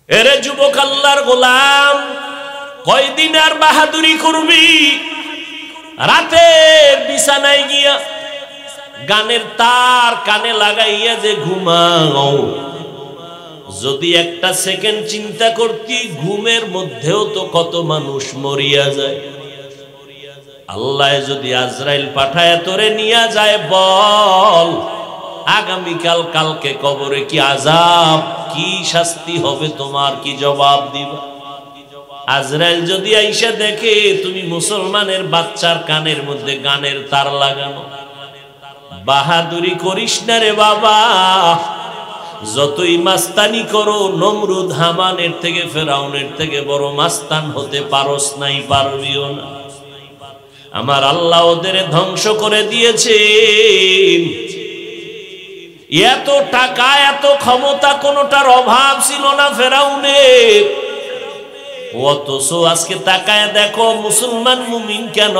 এরে যুবক আল্লাহর গোলাম, কয়দিন আর বাহাদুরি করবি? রাতের বিছানায় গিয়া গানের তার কানে লাগাইয়া যে ঘুমাও, যদি একটা সেকেন্ড চিন্তা করতি ঘুমের মধ্যেও তো কত মানুষ মরিয়া যায়। আল্লাহ যদি আজরাইল পাঠায় তোরে নিয়া যায়, বল আগামীকাল কালকে কবরে কি আযাব, কি শাস্তি হবে তোমার, কি জবাব দিবা? আজরাইল যদি আইসা দেখে তুমি মুসলমানের বাচ্চার কানের মধ্যে গানের তার লাগানো, বাহাদুরি করিস না রে বাবা। যতই মাস্তানি করো, নমরুদ হামানের থেকে ফেরাউনের থেকে বড় মাস্তান হতে পারস নাই, পারবিও না। আমার আল্লাহ ওদের ধ্বংস করে দিয়েছে। এত টাকা এত ক্ষমতা কোনটার অভাব ছিল না ফেরাউনের, অথচ আজকে তাকায় দেখো মুসলমান মুমিন কেন,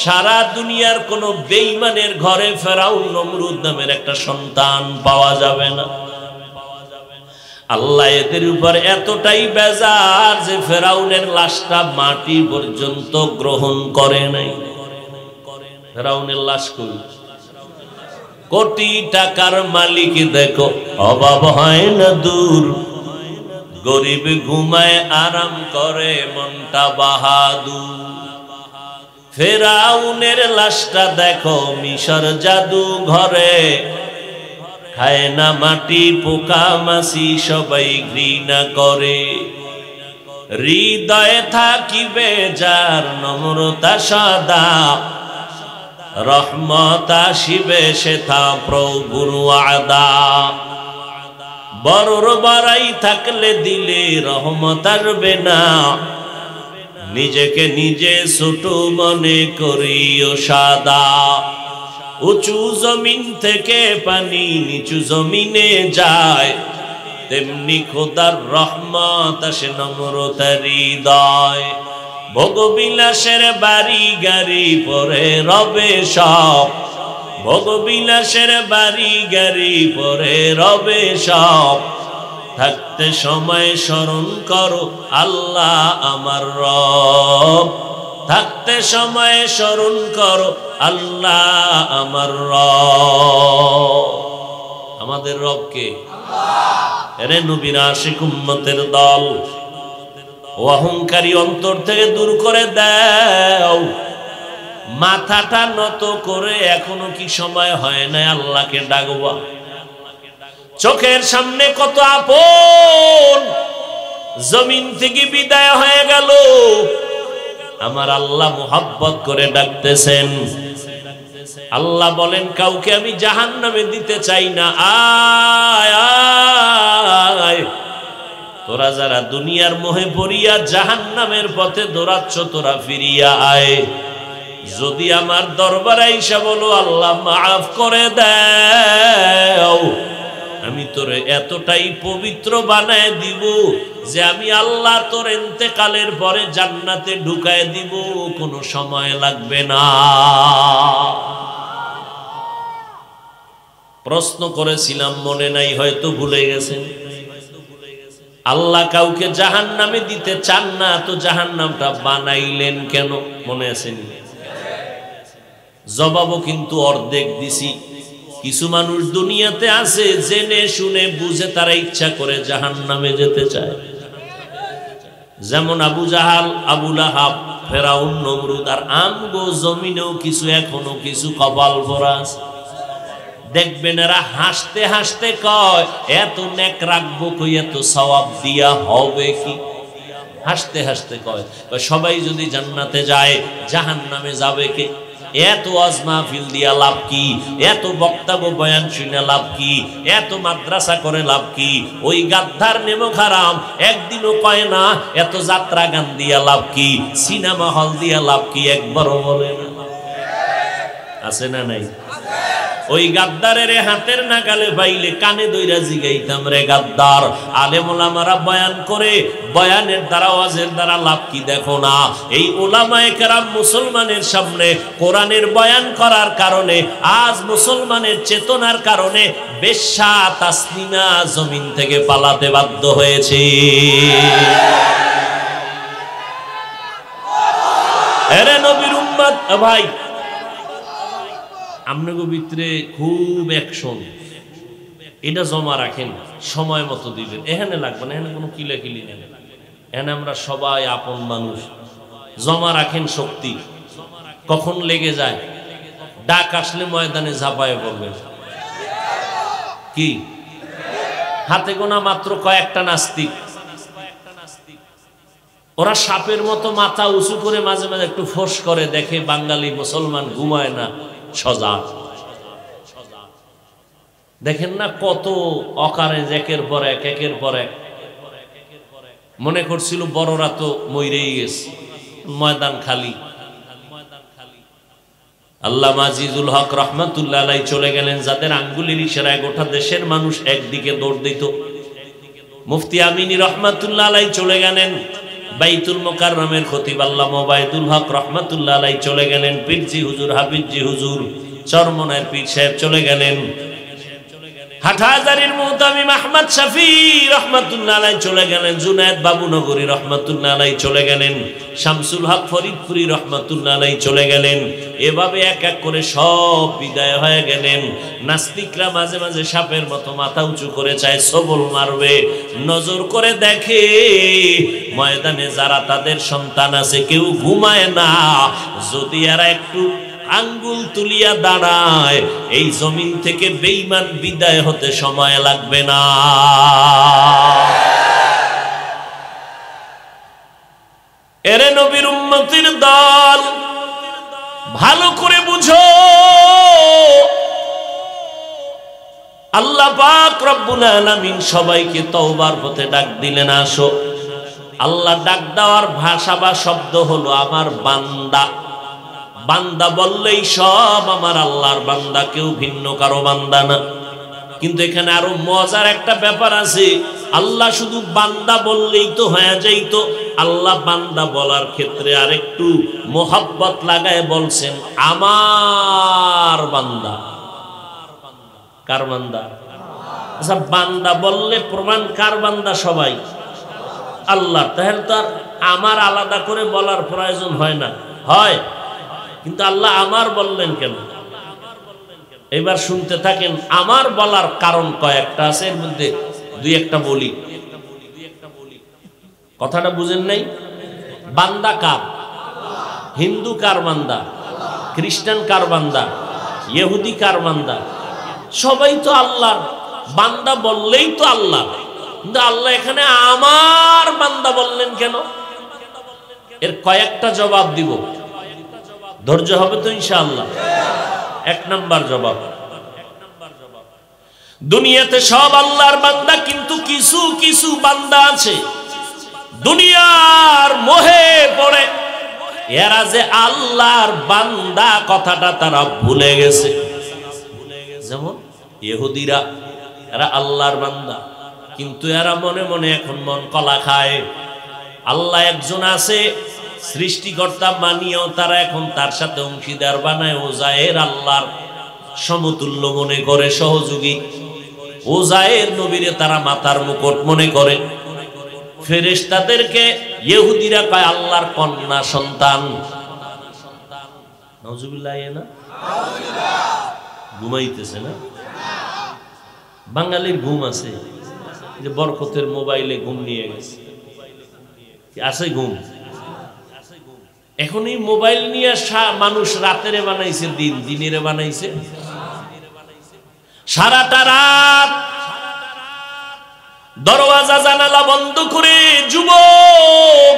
সারা দুনিয়ার কোন বেঈমানের ঘরে ফেরাউন নমরুদ নামের একটা সন্তান পাওয়া যাবে না। আল্লাহ এদের উপর এতটাই বেজার যে ফেরাউনের লাশটা মাটি পর্যন্ত গ্রহণ করে নাই। ফেরাউনের লাশ কই? কোটি টাকার মালিক দেখো অভাব হয় না দূর, গরিব ঘুমায় আরাম করে মনটা বাহাদুর। ফেরাউনের লাশটা দেখো মিশর জাদু ঘরে, খায় না মাটি পোকা মাছি সবাই ঘৃণা করে। হৃদয়ে থাকিবে যার নম্রতা সদা, রহমত আসিবে সেথা প্রভুর ওয়াদা। বড়র বড়াই থাকলে দিলে রহমত আসবে না, নিজেকে নিজে ছোট মনে করিও সাদা। উঁচু জমিন থেকে পানি নিচু জমিনে যায়, তেমনি খোদার রহমত আসে নম্রতার হৃদয়। ভোগবিলাসের বাড়ি গাড়ি পরে রবে সব, ভোগবিলাসের বাড়ি গাড়ি পরে রবে সব। থাকতে সময় স্মরণ করো আল্লাহ আমার রব, থাকতে সময় স্মরণ করো আল্লাহ আমার রব। আমাদের রব কে? এরে নবীর আশিক উম্মতের দল, অহংকারী অন্তর থেকে দূর করে দাও। মাথাটা নত করে এখনো কি সময় হয় না আল্লাহকে ডাকবা? চোখের সামনে কত আপন জমিন থেকে বিদায় হয়ে গেল, আমার আল্লাহ মুহাব্বত করে ডাকতেছেন। আল্লাহ বলেন কাউকে আমি জাহান্নামে দিতে চাই না, আয় আয়। তোরা যারা দুনিয়ার মোহে পড়িয়া জাহান্নামের পথে দৌড়াচ্ছ, তোরা ফিরিয়া আয়। যদি আমার দরবারে আইসা বলো আল্লাহ মাফ করে দাও, আমি তোরে এতটাই পবিত্র বানায় দিব যে আমি আল্লাহ তোর ইন্তেকালের পরে জান্নাতে ঢুকায় দিব, কোনো সময় লাগবে না। প্রশ্ন করেছিলাম মনে নাই, হয়তো ভুলে গেছেন। আল্লাহ কাউকে জাহান্নামে দিতে চান না, তো জাহান্নামটা বানাইলেন কেন? মনে আছেন? জবাবও কিন্তু অর্ধেক দিছি। কিছু মানুষ দুনিয়াতে আছে জেনে শুনে বুঝে তারা ইচ্ছা করে জাহান্নামে যেতে চায়, যেমন আবু জাহাল, আবু লাহাব, ফেরাউন, নমরুদ। আর আমগো জমিনেও কিছু এখনো কিছু কপাল ভরা আছে। দেখবেন এরা হাসতে হাসতে কয় এত নেক রাখবো কই, এত সওয়াব দিয়া হবে কি? হাসতে হাসতে কয় সবাই যদি জান্নাতে যায় জাহান্নামে যাবে কে? এত ওয়াজ মাহফিল দিয়া লাভ কি? এত বক্তব্য বয়ান শুনে লাভ কি? এত মাদ্রাসা করে লাভ কি? ওই গাদ্দার নেমো খারাম একদিনও কয় না এত যাত্রা গান দিয়া লাভ কি? সিনেমা হল দিয়া লাভ কি? একবারও বলে না। আছে না নাই? ওই গাদ্দারের হাতের নাগালে পাইলে কানে দইরা জিগাইতাম, রে গাদ্দার, আলেম ওলামারা বয়ান করে, বয়ানের দ্বারা ওয়াজের দ্বারা লাভ কি দেখো না? এই উলামায়ে কেরাম মুসলমানের সামনে কোরআনের বয়ান করার কারণে আজ মুসলমানের চেতনার কারণে বেশ্যা তাসলিমা জমিন থেকে পালাতে বাধ্য হয়েছে। এরে নবীর উম্মত ভাই, আপনাকে ভিতরে খুব অ্যাকশন, এটা জমা রাখেন, সময় মতো দিবেন। এখানে লাগবে না, এখানে কোনো কিলাকিলি নেই, এখানে আমরা সবাই আপন মানুষ। জমা রাখেন শক্তি, কখন লেগে যায় ডাক আসলে ময়দানে ঝাঁপায়ে পড়বেন। কি হাতে গোনা মাত্র কয়েকটা নাস্তিক, ওরা সাপের মতো মাথা উঁচু করে মাঝে মাঝে একটু ফোঁস করে, দেখে বাঙালি মুসলমান ঘুমায় না, সজাগ। দেখেন না কত অকারে একের পর এক, একের পর এক। মনে করছিল বড়রা তো মইরেই গেছে, ময়দান খালি। আল্লামা আজিজুল হক রহমাতুল্লাহ আলাইহি চলে গেলেন, যাদের আঙ্গুলের ইশারায় গোটা দেশের মানুষ একদিকে দৌড় দিত। মুফতি আমিনী রহমাতুল্লাহ আলাইহি চলে গেলেন, বাইতুল মুকাররমের খতিব আল্লামা ওবায়দুল হক রহমাতুল্লাহ আলাইহি চলে গেলেন, পীরজি হুজুর, হাফিজজি হুজুর, চরমনার পীর সাহেব চলে গেলেন, হাটহাজারীর মুহতামিম আহমদ শফি রহমাতুল্লাহ আলাইহি চলে গেলেন, জুনায়েদ বাবুনগরী রহমাতুল্লাহ আলাইহি চলে গেলেন, শামসুল হক ফরিদপুরি রহমাতুল্লাহ আলাইহি চলে গেলেন। এভাবে এক এক করে সব বিদায় হয়ে গেলেন। নাস্তিকরা মাঝে মাঝে সাপের মতো মাথা উঁচু করে চায় সবল মারবে, নজর করে দেখে ময়দানে যারা তাদের সন্তান আছে কেউ ঘুমায় না। যদি এরা একটু আঙ্গুল তুলিয়া দাঁড়ায়, এই জমিন থেকে বেঈমান বিদায় হতে সময় লাগবে না। এরে নবীর উম্মতির দল, ভালো করে বুঝো, আল্লাহ পাক রব্বুল আলামিন সবাইকে তওবার পথে ডাক দিলেন, আসো। আল্লাহ ডাক দেওয়ার ভাষা বা শব্দ হলো আমার বান্দা। বান্দা বললেই সব আমার আল্লাহর বান্দা, কেউ ভিন্ন কারো বান্দা না। কিন্তু এখানে আরো মজার একটা ব্যাপার আছে, আল্লাহ শুধু বান্দা বললেই তো হয়ে যাইত, আল্লাহ বান্দা বলার ক্ষেত্রে আরেকটু মোহাব্বত লাগায় বলছেন আমার বান্দা। কার বান্দা? আচ্ছা, বান্দা বললে প্রমাণ কার বান্দা? সবাই আল্লাহ। তাহলে তো আর আমার আলাদা করে বলার প্রয়োজন হয় না, হয়? কিন্তু আল্লাহ আমার বললেন কেন? এবার শুনতে থাকেন, আমার বলার কারণ কয়েকটা আছে, এর মধ্যে দুই একটা বলি। কথাটা বুঝেন নাই? বান্দা কার? হিন্দু কার বান্দা? খ্রিস্টান কার বান্দা? ইহুদি কার বান্দা? সবাই তো আল্লাহর বান্দা বললেই তো আল্লাহ। কিন্তু আল্লাহ এখানে আমার বান্দা বললেন কেন? এর কয়েকটা জবাব দিব, ধৈর্য হবে তো ইনশাআল্লাহ। এক নাম্বার জবাব, দুনিয়াতে সব আল্লাহর বান্দা, কিন্তু কিছু কিছু বান্দা আছে দুনিয়ার মোহে পড়ে এরা যে আল্লাহর বান্দা কথাটা তারা ভুলে গেছে। যেমন ইহুদিরা, এরা আল্লাহর বান্দা, কিন্তু এরা মনে মনে এখন মন কলা খায়। আল্লাহ একজন আছে, সৃষ্টিকর্তা মানিয়েও তারা এখন তার সাথে অংশীদার বানায়, ওজায়ের আল্লাহর সমতুল্য মনে করে, সহযোগী। ওজায়ের নবীরে তারা মাথার মুকুট মনে করে। ফেরেশতাদেরকে ইহুদিরা কয় আল্লাহর কন্যা সন্তান। নাউজুবিল্লাহ। না ঘুমাইতেছে না? বাঙালির ঘুম আছে, যে বরকতের মোবাইলে ঘুম নিয়ে গেছে, আছে ঘুম। এখন এই মোবাইল নিয়ে মানুষ রাতেরে বানাইছে দিন, দিনেরে বানাইছে সারাটা রাত। দরওয়াজা জানালা বন্ধ করে যুবক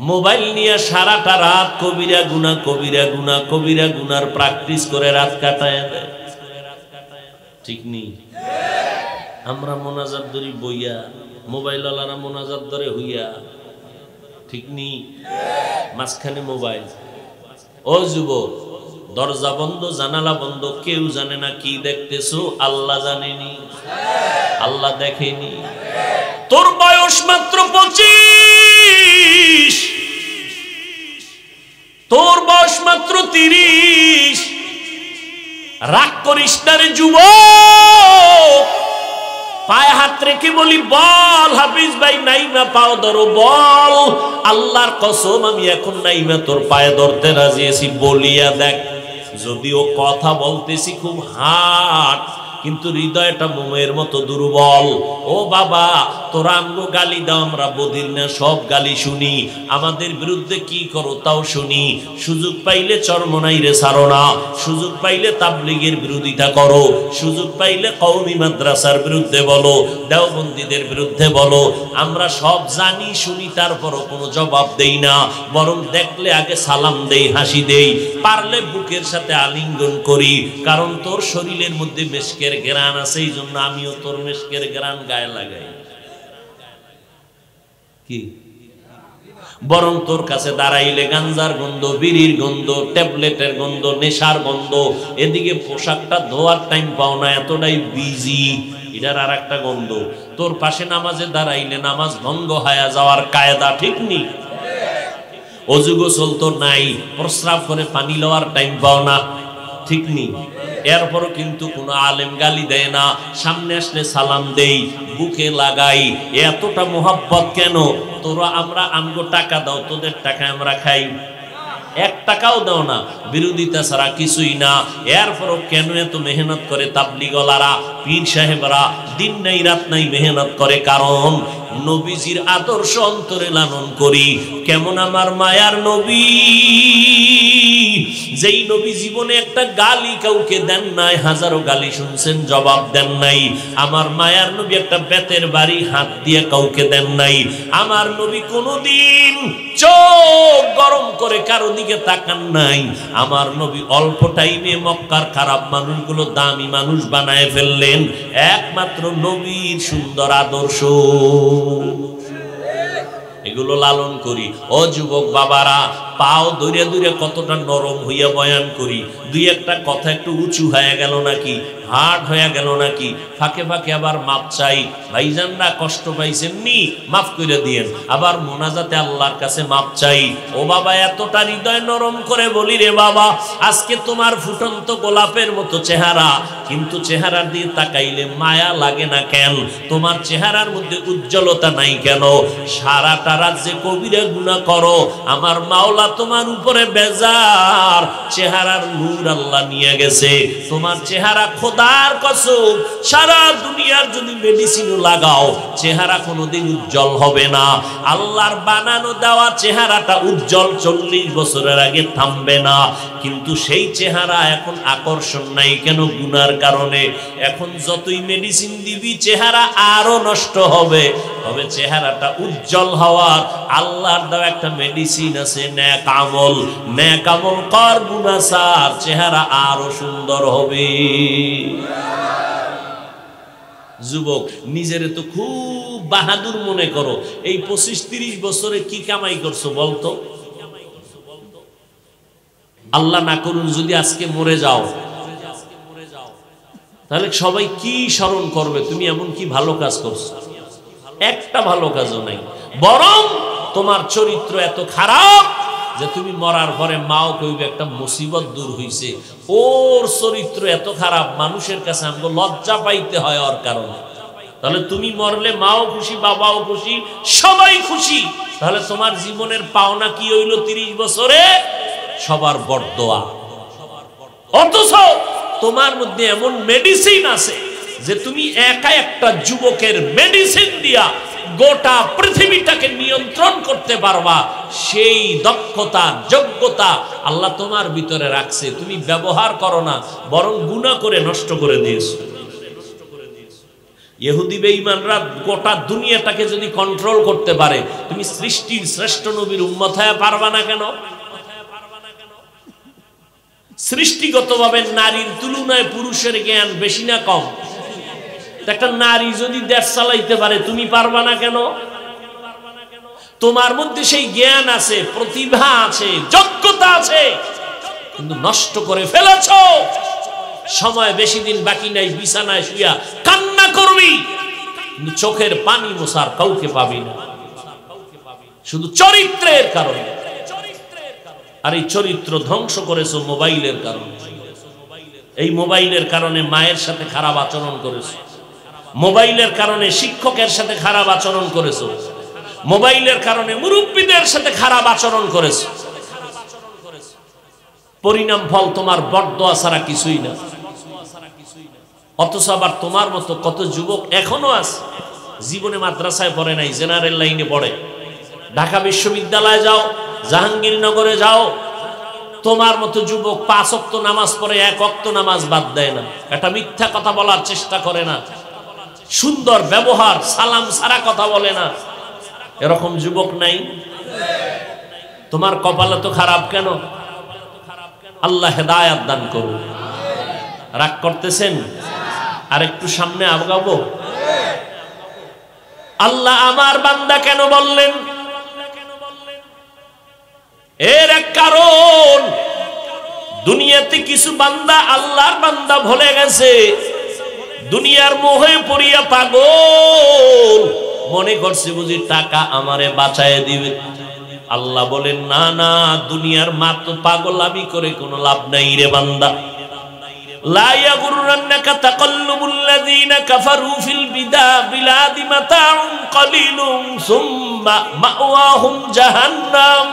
মোবাইল নিয়ে সারাটা রাত কবিরা গুনাহ, কবিরা গুনাহ, কবিরা গুনার প্র্যাকটিস করে রাত কাটায় দেয়। ঠিক নেই? আমরা মোনাজাত ধরি বইয়া, মোবাইল ওয়ালারা মোনাজাত ধরে হইয়া। ঠিক নেই? মাঝখানে মোবাইল। ও যুবক, দরজা বন্ধ, জানালা বন্ধ, কেউ জানে না কি দেখতেছো, আল্লাহ জানেনি, আল্লাহ দেখেনি। তোর বয়স মাত্র 25, তোর বয়স মাত্র 30। রাগ করিস না রে যুবক, পায়ে হাত রেখে বলি বল হাফিজ ভাই, নাইমা পাও ধরো, বল আল্লাহর কসম আমি এখন নাইমা তোর পায়ে ধরতে রাজি আছি, বলিয়া দেখ। যদিও কথা বলতেছি খুব হাট, কিন্তু হৃদয়টা মোমের মতো দুর্বল। ও বাবা, তোরা আমগো গালি দাও, আমরা বদির না, সব গালি শুনি, আমাদের বিরুদ্ধে কি করো তাও শুনি। সুযোগ পাইলে চরমনাইরে ছাড়ো না, সুযোগ পাইলে তাবলীগের বিরোধিতা করো, সুযোগ পাইলে কওমি মাদ্রাসার বিরুদ্ধে বলো, দেওবন্দীদের বিরুদ্ধে বলো। আমরা সব জানি শুনি, তারপরও কোনো জবাব দেই না, বরং দেখলে আগে সালাম দেই, হাসি দেই, পারলে বুকের সাথে আলিঙ্গন করি। কারণ তোর শরীরের মধ্যে মেশকের গ্রান আছে, এই জন্য আমিও তোর মেশকের গ্রান গায়ে লাগাই। কি বরং তোর কাছে দাঁড়াইলে গাঞ্জার গন্ধ, বিড়ির গন্ধ, ট্যাবলেটের গন্ধ, নেশার গন্ধ, এদিকে পোশাকটা ধোয়ার টাইম পাও না, এতটাই বিজি, এটার আর একটা গন্ধ। তোর পাশে নামাজে দাঁড়াইলে নামাজ ভঙ্গ হয়ে যাওয়ার কায়দা ঠিক নেই, অজু গোসল তো নাই, প্রস্রাব করে পানি লওয়ার টাইম পাও না, ঠিক নেই। এরপরও কিন্তু কোনো আলেম গালি দেয় না, সামনে আসলে সালাম দেই, বুকে লাগাই। এতটা মোহাব্বত কেন? তোরা আমরা আমগো টাকা দাও, তোদের টাকা আমরা খাই, 1 টাকাও দাও না, বিরোধিতা ছাড়া কিছুই না। এরপরও কেন এত মেহনত করে তাবলীগওয়ালারা, পীর সাহেবরা দিন নাই রাত নাই মেহনত করে? কারণ নবীজির আদর্শ অন্তরে লালন করি। কেমন আমার মায়ার নবী, যেই নবী জীবনে একটা গালি কাউকে দেন নাই, হাজারো গালি শুনছেন, জবাব দেন নাই। আমার মায়ার নবী একটা বেতের বাড়ি হাত দিয়ে কাউকে দেন নাই। আমার নবী কোনোদিন চোখ গরম করে কারো দিকে তাকান নাই। আমার নবী অল্প টাইমে মক্কার খারাপ মানুষগুলো দামি মানুষ বানায় ফেললেন, একমাত্র নবীর সুন্দর আদর্শ। এগুলো লালন করি। ও যুবক বাবারা, পাও দূরে দূরে কতটা নরম হইয়া বয়ান করি, দুই একটা কথা একটু উঁচু হয়ে গেল নাকি, হার্ড হয়ে গেল নাকি, ফাঁকে ফাঁকে আবার মাপ চাই। ভাইজানরা কষ্ট পাইছেন নি, মাফ করে দিয়েন। আবার মোনাজাতে আল্লাহর কাছে মাপ চাই। ও বাবা, এতটা হৃদয় নরম করে বলি রে বাবা, আজকে তোমার ফুটন্ত গোলাপের মতো চেহারা, কিন্তু চেহারার দিয়ে তাকাইলে মায়া লাগে না কেন? তোমার চেহারার মধ্যে উজ্জ্বলতা নাই কেন? সারাটা রাত যে কবিরা গুনাহ করো, আমার মাওলা তোমার উপরে বেজার, চেহারার নূর আল্লাহ নিয়ে গেছে। তোমার চেহারা খোদার কসম, সারা দুনিয়ার যদি মেডিসিনও লাগাও, চেহারা কোনোদিন উজ্জ্বল হবে না। আল্লাহর বানানো দেওয়া চেহারাটা উজ্জ্বল 40 বছরের আগে থামবে না, কিন্তু সেই চেহারা এখন আকর্ষণ নাই কেন? গুনার কারণে। এখন যতই মেডিসিন দিবি চেহারা আরো নষ্ট হবে। তবে চেহারাটা উজ্জ্বল হওয়ার আল্লাহর দেওয়া একটা মেডিসিন আছে, নেক আমল। নেক আমল কর, গুনাহ ছাড়, চেহারা আরো সুন্দর হবে। যুবক, নিজেরে তো খুব বাহাদুর মনে করো। এই 25-30 বছরে কি কামাই করছো বলতো? আল্লাহ না করুন যদি আজকে মরে যাও, তাহলে সবাই কি স্মরণ করবে? তুমি এমন কি ভালো কাজ করছো? একটা ভালো কাজও নাই। বরং তোমার চরিত্র এত খারাপ যে তুমি মরার পরে মাও কইবে একটা মুসিবত দূর হইছে। ওর চরিত্র এত খারাপ, মানুষের কাছে আমাকে লজ্জা পাইতে হয় ওর কারণে। তাহলে তুমি মরলে মাও খুশি, বাবাও খুশি, সবাই খুশি। তাহলে তোমার জীবনের পাওনা কি হইল 30 বছরে? সবার বরদোয়া। অথচ তোমার মধ্যে এমন মেডিসিন আছে যে তুমি একা একটা যুবকের মেডিসিন দিয়া গোটা পৃথিবীটাকে নিয়ন্ত্রণ করতে পারবা। সেই দক্ষতা, যোগ্যতা আল্লাহ তোমার ভিতরে রাখছে, তুমি ব্যবহার করো না, বরং গুনাহ করে নষ্ট করে দিয়েছো। ইহুদি বেঈমানরা গোটা দুনিয়াটাকে যদি কন্ট্রোল করতে পারে, তুমি সৃষ্টির শ্রেষ্ঠ নবীর উম্মত হয়ে পারবা না কেন? সৃষ্টিগতভাবে নারীর তুলনায় পুরুষের জ্ঞান বেশি না কম? একটা নারী যদি দেশ চালাইতে পারে, তুমি পারবা না কেন? তোমার মধ্যে সেই জ্ঞান আছে, প্রতিভা আছে, যোগ্যতা আছে, কিন্তু নষ্ট করে ফেলেছ। সময় বেশি দিন বাকি নাই, বিছানায় শুয়া কান্না করবি, কিন্তু চোখের পানি মোছার কাউকে পাবি না, শুধু চরিত্রের কারণে। আর এই চরিত্র ধ্বংস করেছো মোবাইলের কারণে। এই মোবাইলের কারণে মায়ের সাথে খারাপ আচরণ করেছো, মোবাইলের কারণে শিক্ষকের সাথে খারাপ আচরণ করেছো, মোবাইলের কারণে মুরব্বীদের সাথে খারাপ আচরণ করেছো। পরিণাম ফল তোমার বরদোয়া ছাড়া কিছুই না। অথচ আবার তোমার মতো কত যুবক এখনো আছে জীবনে মাদ্রাসায় পড়ে নাই, জেনারেল লাইনে পড়ে। ঢাকা বিশ্ববিদ্যালয়ে যাও, জাহাঙ্গীরনগরে যাও, তোমার মতো যুবক 5 ওয়াক্ত নামাজ পড়ে 1 ওয়াক্ত নামাজ বাদ দেয় না, এটা মিথ্যা কথা বলার চেষ্টা করে না, সুন্দর ব্যবহার, সালাম ছাড়া কথা বলে না। এরকম যুবক নাই? তোমার কপালে তো খারাপ কেন? আল্লাহ হেদায়াত দান করুন। রাগ করতেছেন? আর একটু সামনে আগাবো। আল্লাহ আমার বান্দা কেন বললেন? এর এক কারণ, দুনিয়াতে কিছু বান্দা আল্লাহর বান্দা ভুলে গেছে, দুনিয়ার মোহে পড়িয়া পাগল, মনে করছে বুঝি টাকা আমারে বাঁচায় দিবে। আল্লাহ বলেন না না, দুনিয়ার মাত্র পাগলামি করে কোনো লাভ নাই রে বান্দা। লা ইয়াগুররান্নাকা তাকাল্লুবুল্লাযীনা কাফারু ফিল বিলাদি মাতাউন কালিলুন সুম্মা মাওয়াহুম জাহান্নাম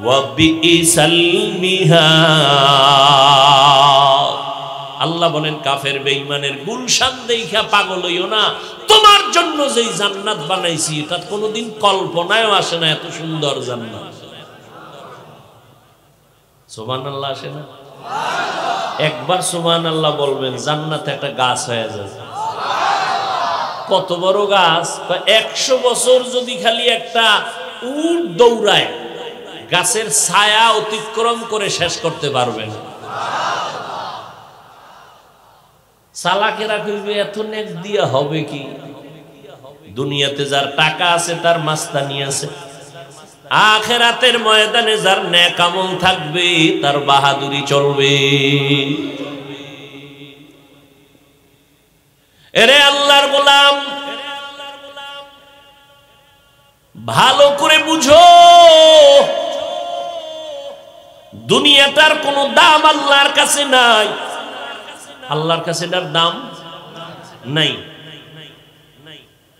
ওয়া বিইসাল মিহাদ। আল্লাহ বলেন কাফের বেঈমানের গুলশান দেইখা পাগল হইও না, তোমার জন্য যেই জান্নাত বানাইছি এটা কোনোদিন কল্পনায়ও আসে না, এত সুন্দর জান্নাত। সুবহানাল্লাহ আসে না? একবার সুবহানাল্লাহ বলবেন, জান্নাতে একটা গাছ হয়ে যাবে। কত বড় গাছ? 100 বছর যদি খালি একটা উট দৌড়ায়, গাছের ছায়া অতিক্রম করে শেষ করতে পারবেন। চালাকেরা কইবে এত নেক দিয়া হবে কি? দুনিয়াতে যার টাকা আছে তার মাস্তানি আছে, আখিরাতের ময়দানে যার নেক আমল থাকবে তার বাহাদুরি চলবে। এরে আল্লাহর গোলাম, ভালো করে বুঝো, দুনিয়াটার কোনো দাম আল্লাহর কাছে নাই। আল্লাহর কাছে এটার দাম নাই।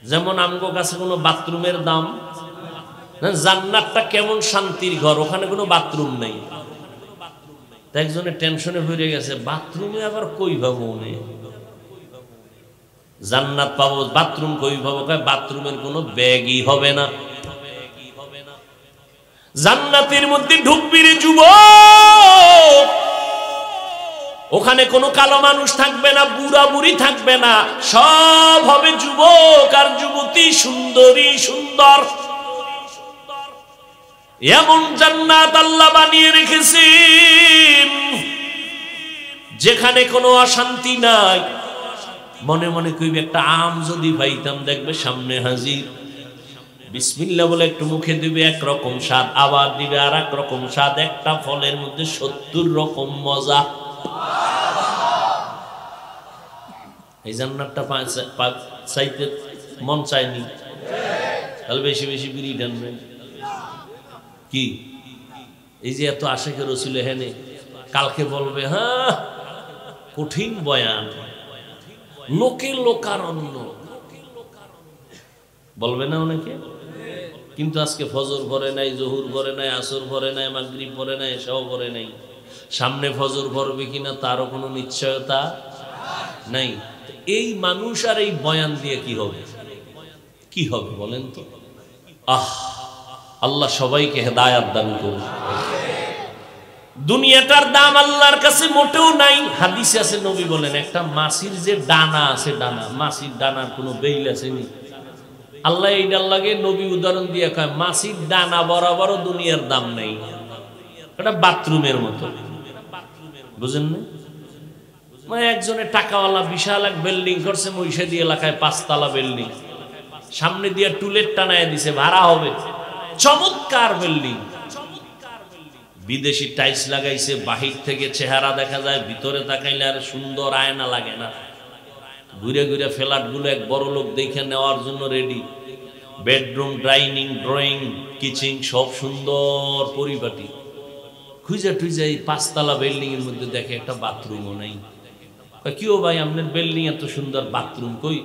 যেমন আমগো কাছে কোনো বাথরুমের দাম, জান্নাতটা কেমন শান্তির ঘর, ওখানে কোনো বাথরুম নাই। একজনের টেনশনে ভরে গেছে, বাথরুমে আবার কই পাবো? জান্নাত পাবো, বাথরুম কই পাবো? বাথরুমের কোনো ব্যাগই হবে না। জান্নাতের মধ্যে ঢুকবি রে যুবক, ওখানে কোনো কালো মানুষ থাকবে না, বুড়া বুড়ি থাকবে না, সব হবে যুবক আর যুবতী, সুন্দরী সুন্দর। এমন জান্নাত আল্লাহ বানিয়ে রেখেছেন যেখানে কোনো অশান্তি নাই। মনে মনে কইবে একটা আম যদি পাইতাম, দেখবে সামনে হাজির, বিসমিল্লাহ বলে একটু মুখে দিবে একরকম স্বাদ, আবার দিবে আর এক রকম স্বাদ। একটা ফলের মধ্যে 70 রকম মজা। এই জান্নাতটা চাইতে মন চায়নি, তাহলে বেশি বেশি বিড়ি টানবেন। কি এই যে এত আশিকের রসুল হেনে কালকে বলবে হ্যাঁ কঠিন বয়ান, লোকে লোকারণ্য বলবে না অনেকে, কিন্তু আজকে ফজর পড়ে নাই, জহুর পড়ে নাই, আসর পড়ে নাই, মাগরিব পড়ে নাই, এশাও পড়ে নাই। সামনে ফজর পড়বে কিনা তারও কোনো নিশ্চয়তা নাই। এই মানুষ আর এই বয়ান দিয়ে কি হবে? কি হবে বলেন তো? আল্লাহ সবাইকে হেদায়াত দান করুন। দুনিয়াটার দাম আল্লাহর কাছে মোটেও নাই। হাদিসে আছে, নবী বলেন একটা মাছির যে ডানা আছে, ডানা, মাছির ডানার কোনো বেইল আছে নি? আল্লাহ এইটার লাগে নবী উদাহরণ দিয়ে কয় মাছির ডানা বরাবরও দুনিয়ার দাম নেই। এটা বাথরুমের মতো, বুঝেন না? মানে একজনের টাকাওয়ালা বিশাল এক বিল্ডিং করছে মহিষাদী এলাকায়, 5 তলা বিল্ডিং, সামনে দিয়ে টুলেট টানায় দিছে, ভাড়া হবে, চমৎকার বিল্ডিং। বিদেশি টাইলস লাগাইছে, বাহির থেকে চেহারা দেখা যায়, ভিতরে তাকাইলে আর সুন্দর আয়না লাগে না। ঘুরে ঘুরে ফ্ল্যাটগুলো এক বড় লোক দেখে নেওয়ার জন্য ready. Bedroom, dining, drawing, kitchen সব সুন্দর পরিপাটি। খুঁজে টুইজে এই 5 তলা বিল্ডিং এর মধ্যে দেখে একটা বাথরুমও নাই। কি ও ভাই, আপনার বিল্ডিং এত সুন্দর, বাথরুম কই?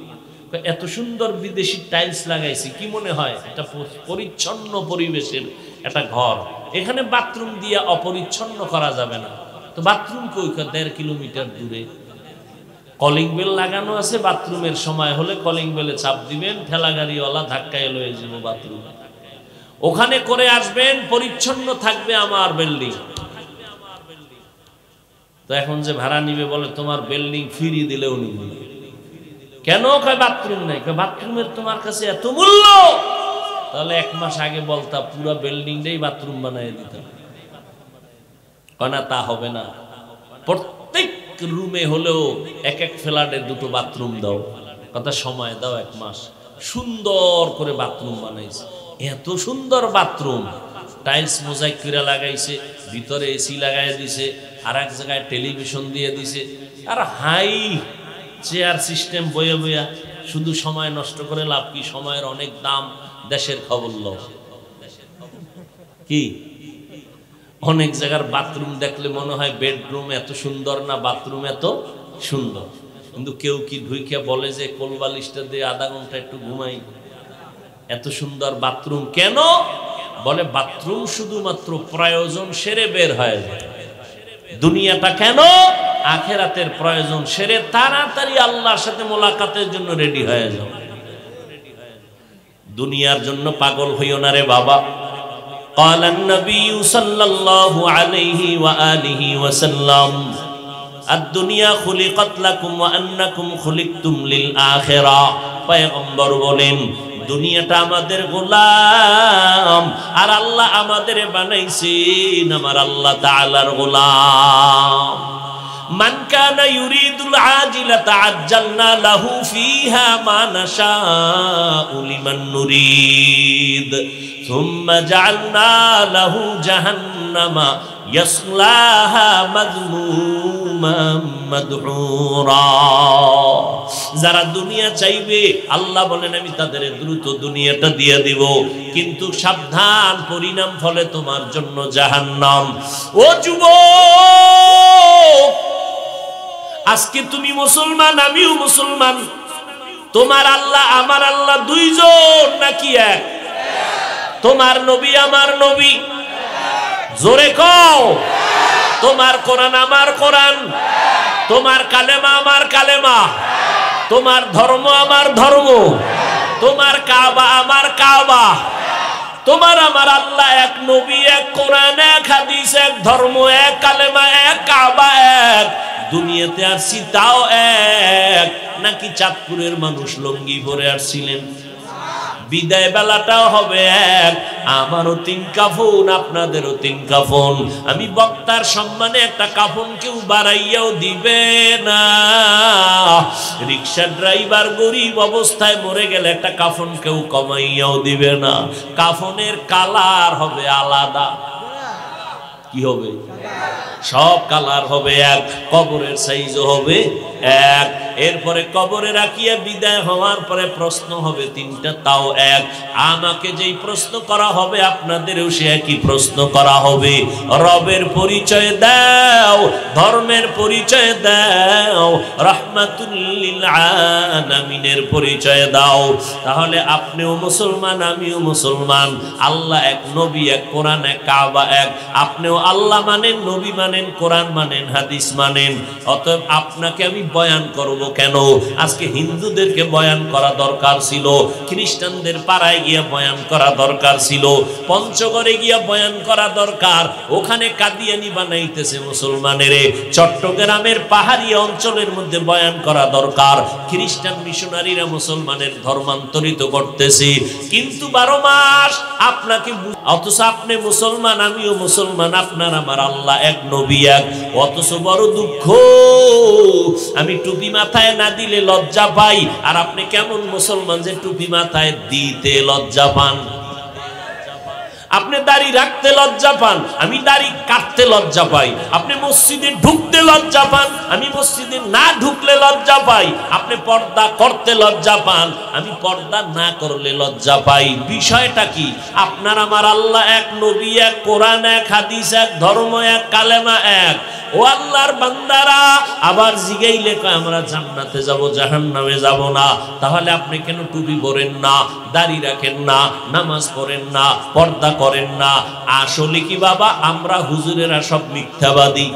এত সুন্দর বিদেশি টাইলস লাগাইছি, কি মনে হয় এটা পরিচ্ছন্ন পরিবেশের একটা ঘর, এখানে বাথরুম দিয়ে অপরিচ্ছন্ন করা যাবে না। তো বাথরুম কই? 1.5 কিলোমিটার দূরে। কলিং বেল লাগানো আছে, বাথরুমের সময় হলে কলিং বেলে চাপ দিবেন, ঠেলা গাড়িওয়ালা ধাক্কায় লয়ে যাবো বাথরুম, ওখানে করে আসবেন, পরিচ্ছন্ন থাকবে আমার বিল্ডিং। তো এখন যে ভাড়া নিবে বলে তোমার বিল্ডিং ফিরিয়ে দিলেও নিবে না। কেন? কয় বাথরুম নাই। কয় বাথরুমের তোমার কাছে এত মূল্য? তাহলে 1 মাস আগে বলতা, পুরো বিল্ডিংটাই বাথরুম বানিয়ে দিতাম। কয় না, তা হবে না, প্রত্যেক রুমে হলেও এক ফ্ল্যাটে 2টো বাথরুম দাও। কথা সময় দাও 1 মাস, সুন্দর করে বাথরুম বানাইছে। এত সুন্দর বাথরুম, টাইলস মোজাইক করে লাগাইছে, ভিতরে এসি লাগাই দিছে, আর এক জায়গায় টেলিভিশন দিয়ে দিছে, আর হাই চেয়ার সিস্টেম বয়ে বইয়া। শুধু সময় নষ্ট করে লাভ কি? সময়ের অনেক দাম। দেশের খবর লও কি? অনেক জায়গার বাথরুম দেখলে মনে হয় বেডরুম এত সুন্দর না, বাথরুম এত সুন্দর, কিন্তু কেউ কি ঢুইকে বলে যে কোলবালিশটা দিয়ে আধা ঘন্টা একটু ঘুমাই। এত সুন্দর বাথরুম কেন? বলে বাথরুম শুধুমাত্র প্রয়োজন সেরে বের হয়ে যায়। দুনিয়াটা কেন? আখেরাতের প্রয়োজন সেরে তাড়াতাড়ি আল্লাহর সাথে মোলাকাতের জন্য রেডি হয়ে যাও। দুনিয়ার জন্য পাগল হইও না রে বাবা। قال النبي صلى الله عليه وآله وسلم الدنيا خلقت لكم وأنكم خلقتم للآخرة। পয়গম্বর বলেন দুনিয়াটা আমাদের গোলাম, আর আল্লাহ আমাদের বানাইছেন আমার আল্লাহ তাআলার গোলাম। মান কানা ইউরিদুল আজিলাতা আজ্জালনা লাহু ফিহা মা নাশাউ লিমান নুরিদ সুম্মা জাআলনা লাহু জাহান্নামা ইয়াসলাহা মাযমুমান মাদহুরা। যারা দুনিয়া চাইবে আল্লাহ বলেন আমি তাদের দ্রুত দুনিয়াটা দিয়ে দিব, কিন্তু সাবধান, পরিণাম ফলে তোমার জন্য জাহান্নাম। ও যুবক, আজকে তুমি মুসলমান, আমিও মুসলমান, তোমার আল্লাহ আমার আল্লাহ দুইজন নাকি এক? তোমার নবী আমার নবী, জোরে কও। তোমার কোরআন আমার কোরআন, তোমার কালেমা আমার কালেমা, তোমার ধর্ম আমার ধর্ম, তোমার কাবা আমার কাবা। তোমার আমার আল্লাহ এক, নবী এক, কোরআন এক, হাদিস এক, ধর্ম এক, কালেমা এক, কাবা এক। দুনিয়াতে আসছি তাও এক। নাকি চাঁদপুরের মানুষ লঙ্গি পরে আসছিলেন? বিদায় বেলাটাও হবে এক। আমারও 3 কাফন, আপনাদেরও 3 কাফন। আমি বক্তার সম্মানে একটা কাফন কেউ বাড়াইয়াও দিবে না। রিক্সা ড্রাইভার গরিব অবস্থায় মরে গেলে একটা কাফন কেউ কমাইয়াও দিবে না। কাফনের কালার হবে আলাদা। কি হবে? সব কালার হবে এক। কবরের সাইজও হবে এক। এরপরে কবরে রাখিয়া বিদায় হওয়ার পরে প্রশ্ন হবে 3টা, তাও এক। আমাকে যেই প্রশ্ন করা হবে আপনাদেরও সে একই প্রশ্ন করা হবে। রবের পরিচয় দাও, ধর্মের পরিচয় দাও, রাহমাতুল লিল আলামিনের পরিচয় দাও। তাহলে আপনিও মুসলমান, আমিও মুসলমান। আল্লাহ এক, নবী এক, কোরআন এক, কাবা এক। আপনিও আল্লাহ মানেন, নবী মানেন, কোরআন মানেন, হাদিস মানেন। অতএব আপনাকে আমি বয়ান করব কেন? আজকে হিন্দুদেরকে বয়ান করা দরকার ছিল, খ্রিস্টানদের পাড়ায় গিয়ে বয়ান করা দরকার ছিল, পঞ্চগড়ে গিয়ে বয়ান করা দরকার। ওখানে কাদিয়ানি বানাইতেছে মুসলমানের। চট্টগ্রামের পাহাড়ি অঞ্চলের মধ্যে বয়ান করা দরকার। খ্রিস্টান মিশনারিরা মুসলমানের ধর্মান্তরিত করতেছে, কিন্তু 12 মাস আপনাকে, অথচ আপনি মুসলমান, আমিও মুসলমান, আপনার আমার আল্লাহ এক, নবী এক। অথচ বড় দুঃখ, আমি টুপি মাথায় না দিলে লজ্জা পাই। আর আপনি কেমন মুসলমান যে টুপি মাথায় দিতে লজ্জা পান? আপনি দাড়ি রাখতে লজ্জা পান, আমি দাড়ি কাটতে লজ্জা পাই। আপনি মসজিদে ঢুকতে লজ্জা পান, আমি মসজিদে না ঢুকলে লজ্জা পাই। আপনি পর্দা করতে লজ্জা পান, আমি পর্দা না করলে লজ্জা পাই। বিষয়টা কি? আপনার আমার আল্লাহ এক, নবী এক, কোরআন এক, হাদিস এক, ধর্ম এক, কালেমা এক। ও আল্লাহর বান্দারা, আবার জিগাইলে আমরা জান্নাতে যাব জাহান্নামে যাব না। তাহলে আপনি কেন টুপি পরেন না, দাড়ি রাখেন না, নামাজ পড়েন না, পর্দা করেন না? আসলে কি বাবা আমরা হুজুরেরা সব মিথ্যাবাদী?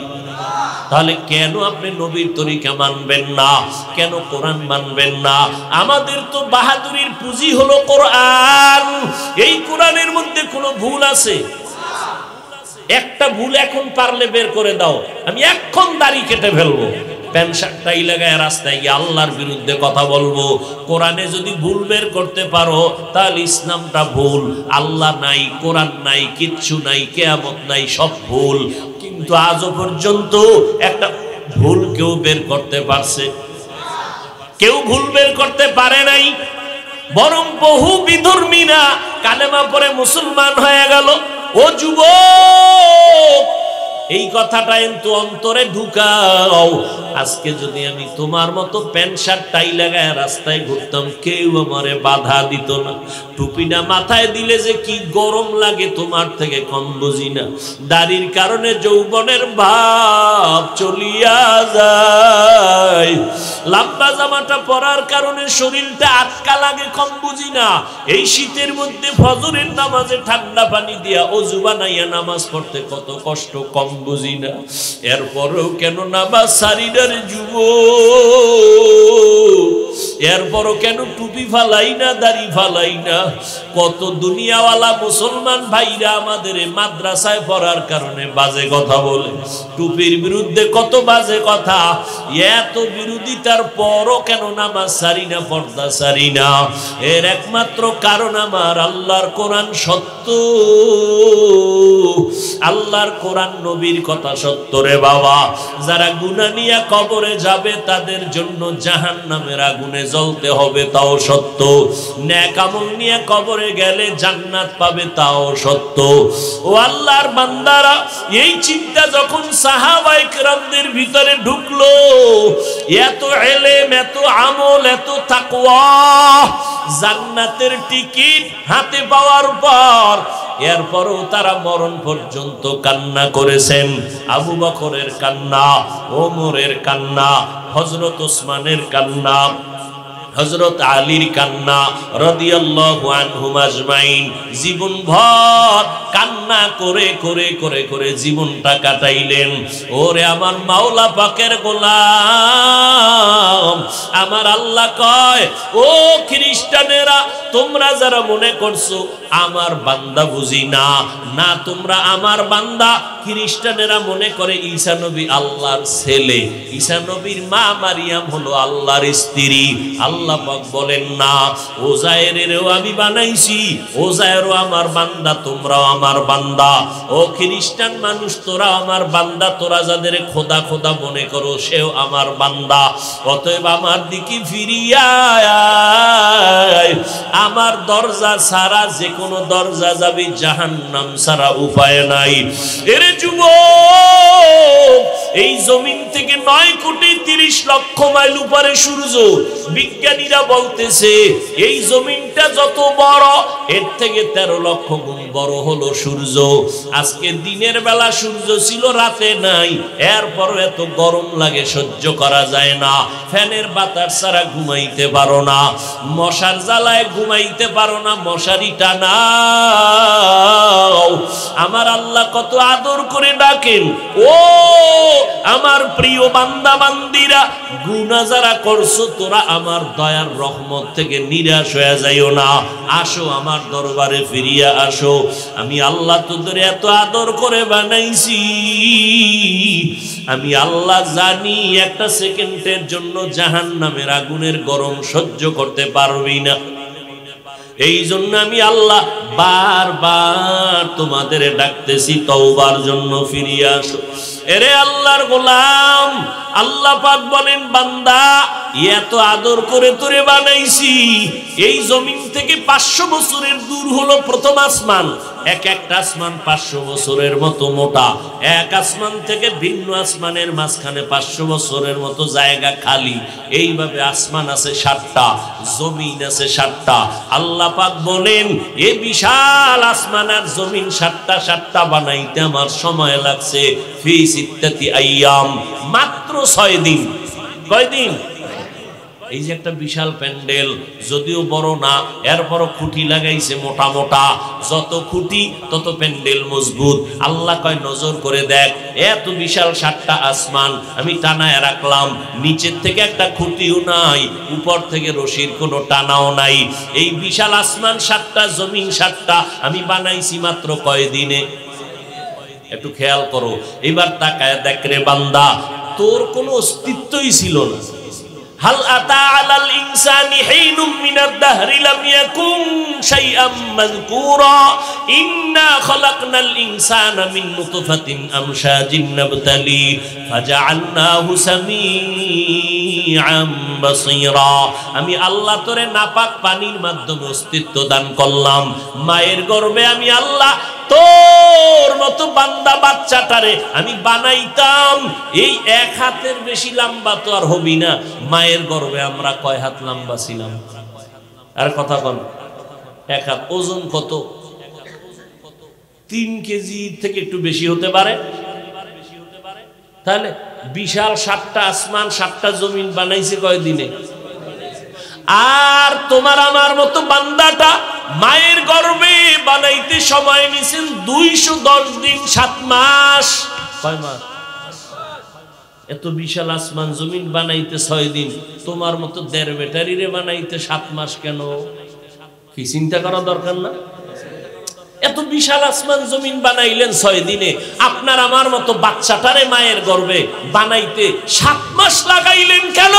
তাহলে কেন আপনি নবীর তরিকা মানবেন না? কেন কোরআন মানবেন না? আমাদের তো বাহাদুরির পুঁজি হলো কোরআন। এই কোরআনের মধ্যে কোনো ভুল আছে? একটা ভুল এখন পারলে বের করে দাও, আমি এখন দাড়ি কেটে ফেলবো। প্যান্ট শার্টটাই লাগায় রাস্তায় গিয়ে আল্লাহর বিরুদ্ধে কথা বলবো। কোরআনে যদি ভুল বের করতে পারো তাহলে ইসলামটা ভুল। আল্লাহ নাই, কোরআন নাই, কিচ্ছু নাই, কিয়ামত নাই, সব ভুল। কিন্তু আজও পর্যন্ত একটা ভুল কেউ বের করতে পারছে? কেউ ভুল বের করতে পারে নাই। বরং বহু বিধর্মীরা কালেমা পড়ে মুসলমান হয়ে গেল। ও যুবক, এই কথাটা কিন্তু অন্তরে ঢুকাও। আজকে যদি আমি তোমার মতো প্যান্ট শার্ট টাই লাগায় রাস্তায় ঘুরতাম, কেউ আমারে বাধা দিত না। টুপিটা মাথায় দিলে যে কি গরম লাগে তোমার থেকে কম বুঝি না। দাড়ির কারণে যৌবনের ভাব চলিয়া যায়। লম্বা জামাটা পরার কারণে শরীরটা আটকা লাগে কম বুঝি না। এই শীতের মধ্যে ফজরের নামাজে ঠান্ডা পানি দিয়া অজু বানাইয়া নামাজ পড়তে কত কষ্ট কম বুঝি না। এরপরেও কেন নামাজ সারি না রে যুবক? এরপরও কেন টুপি ফালাই না, দাড়ি ফালাই না? কত দুনিয়াওয়ালা মুসলমান ভাইরা আমাদের মাদ্রাসায় পড়ার কারণে বাজে কথা বলে, টুপির বিরুদ্ধে কত বাজে কথা। এত বিরোধিতার পরও কেন নামাজ সারি না, পর্দা সারি না? এর একমাত্র কারণ আমার আল্লাহর কোরআন সত্য। আল্লাহর কোরআন নবীর কথা সত্য রে বাবা। যারা গুনাহ নিয়ে কবরে যাবে তাদের জন্য জাহান্নামের আগুনে জ্বলতে হবে, তাও সত্য। নেক আমল নিয়ে কবরে গেলে জান্নাত পাবে, তাও সত্য। ও আল্লাহর বান্দারা, এই চিন্তা যখন সাহাবায়ে কেরামদের ভিতরে ঢুকলো, এত ইলম, এত আমল, এত তাকওয়া, জান্নাতের টিকিট হাতে পাওয়ার পর এরপরও তারা মরণ পর্যন্ত কান্না করেছেন। আবু বকরের কান্না, ওমরের কান্না, হযরত ওসমানের কান্না, হযরত আলীর কান্না রাদিয়াল্লাহু আনহুম আজমাইন। জীবনভর কান্না করে করে করে করে জীবনটা কাটাইলেন। ওরে আমার মাওলা পাকের গোলাম, আমার আল্লাহ কয়, ও খ্রিস্টানেরা, তোমরা যারা মনে করছো আমার বান্দা বুঝি না, না তোমরা আমার বান্দা। খ্রিস্টানেরা মনে করে ঈসা নবী আল্লাহর ছেলে, ঈসা নবীর মা মারিয়াম হলো আল্লাহর স্ত্রী। আল্লাহ পাক বলেন না, ওজায়েরেরও আমি বানাইছি, ওজায়েরও আমার বান্দা, তোমরাও আমার বান্দা। ও খ্রিস্টান মানুষ, তোরা আমার বান্দা, তোরা যাদের খোদা খোদা মনে করো সেও আমার বান্দা। অতএব আমার দিকে ফিরিয়া আয়। আমার দরজা ছাড়া যে কোনো দরজা যাবি, জাহান্নাম ছাড়া উপায় নাই। এরে যুবক, এই জমিন থেকে 9,30,00,000 মাইল উপরে সূর্য। বিজ্ঞানীরা বলতেছে এই জমিনটা যত বড়, এর থেকে 13 লক্ষ গুণ বড় হলো সূর্য। আজকে দিনের বেলা সূর্য ছিল, রাতে নাই, এরপরও এত গরম লাগে, সহ্য করা যায় না। ফ্যানের বাতাস ছাড়া ঘুমাইতে পারো না, মশার জ্বালায় ঘুমাইতে পারো না, মশারি টানাও। আমার আল্লাহ কত আদর করে ডাকেন, ও আমার প্রিয় বান্দা বান্দিরা, গুনাহ যারা করছো তোরা আমার দয়ার রহমত থেকে নিরাশ হয়ে যাইও না। আসো আমার দরবারে ফিরিয়া আসো। আমি আল্লাহ তোদের এত আদর করে বানাইছি, আমি আল্লাহ জানি একটা সেকেন্ডের জন্য জাহান্নামের আগুনের গরম সহ্য করতে পারবি না। এই জন্য আমি আল্লাহ বারবার তোমাদের ডাকতেছি তওবার জন্য, ফিরিয়ে আসো। এরে আল্লাহর গোলাম, আল্লাহ পাক বলেন বান্দা এত আদর করে তোরে বানাইছি, এই জমিন থেকে 500 বছরের দূর হলো প্রথম আসমান। এক একটা আসমান 500 বছরের মতো মোটা, এক আসমান থেকে ভিন্ন আসমানের মাঝখানে 500 বছরের মতো জায়গা খালি। এইভাবে আসমান আছে 7টা, জমিন আছে 7টা। আল্লাহ পাক বলেন এই বিশাল আসমান আর জমিন 7টা বানাইতে আমার সময় লাগছে ফি সিত্তাতি আইয়াম, মাত্র 6 দিন। কয়দিন? এই যে একটা বিশাল প্যান্ডেল, যদিও বড় না, এরপরও খুঁটি লাগাইছে মোটা মোটা, যত খুঁটি তত প্যান্ডেল মজবুত। আল্লাহ কয় নজর করে দেখ, এত বিশাল 7টা আসমান আমি টানায় রাখলাম, নিচের থেকে একটা খুঁটিও নাই, উপর থেকে রশির কোনো টানাও নাই। এই বিশাল আসমান 7টা, জমিন 7টা আমি বানাইছি মাত্র কয় দিনে? একটু খেয়াল করো, এবার তাকায় দেখ রে বান্দা, তোর কোনো অস্তিত্বই ছিল না। হাল আতা আলাল ইনসানি হিনুম মিনাদ দাহরি লাম ইয়াকুন শাইআম মাযকুরা ইন্না খালাকনাল ইনসানা মিন নুতফাতিন আমশাজিন নাবতালি ফাজআলনাহু সামিআম বাসীরা। আমি আল্লাহ তোরে নাপাক পানির মাধ্যমে অস্তিত্ব দান করলাম। মায়ের গর্ভে আমি আল্লাহ তোর মতো বান্দা বাচ্চাটারে আমি বানাইতাম। এই 1 হাতের বেশি লম্বা তো আর হবি না। মায়ের গর্ভে আমরা কয় হাত লম্বা ছিলাম? আর কথা বল, 1 হাত। ওজন কত? 3 কেজি থেকে একটু বেশি হতে পারে। তাহলে বিশাল 7টা আসমান 7টা জমিন বানাইছে কয় দিনে? আর তোমার আমার মতো বান্দাটা মায়ের গর্ভে বানাইতে সময় নিছেন 210 দিন, 7 মাস। কয় মাস? এত বিশাল আসমান জমিন বানাইতে 6 দিন, তোমার মতো 1.5 ব্যাটারিরে বানাইতে 7 মাস কেন? কি চিন্তা করা দরকার না? এত বিশাল আসমান জমিন বানাইলেন 6 দিনে, আপনার আমার মতো বাচ্চাটারে মায়ের গর্ভে বানাইতে 7 মাস লাগাইলেন কেন?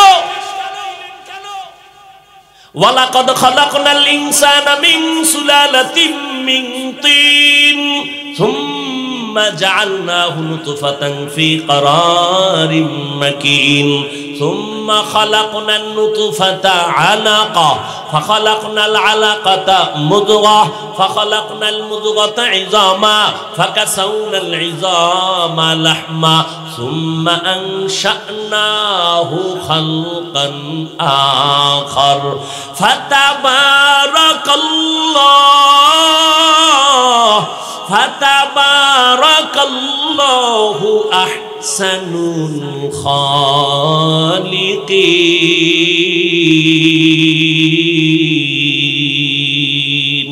ওয়ালাকাদ খালাকনাল ইনসানা মিন সুলালাতিন মিন তিন সুম্মা জাআলনাহু নুতফাতান ফি ক্বারারিম মাকিন সুম্মা খালাকনান নুতফাতা আলাকা ফাখালাকনাল আলাকাতা মুদগাহ ফাখালাকনাল মুদগাতা ইযামা ফাকাসাউনাল ইযামা লাহমা সুম্মা আনশা'নাহু খালকান আখার ফাতাবারাকাল্লাহু আহসানুল খালিকিন।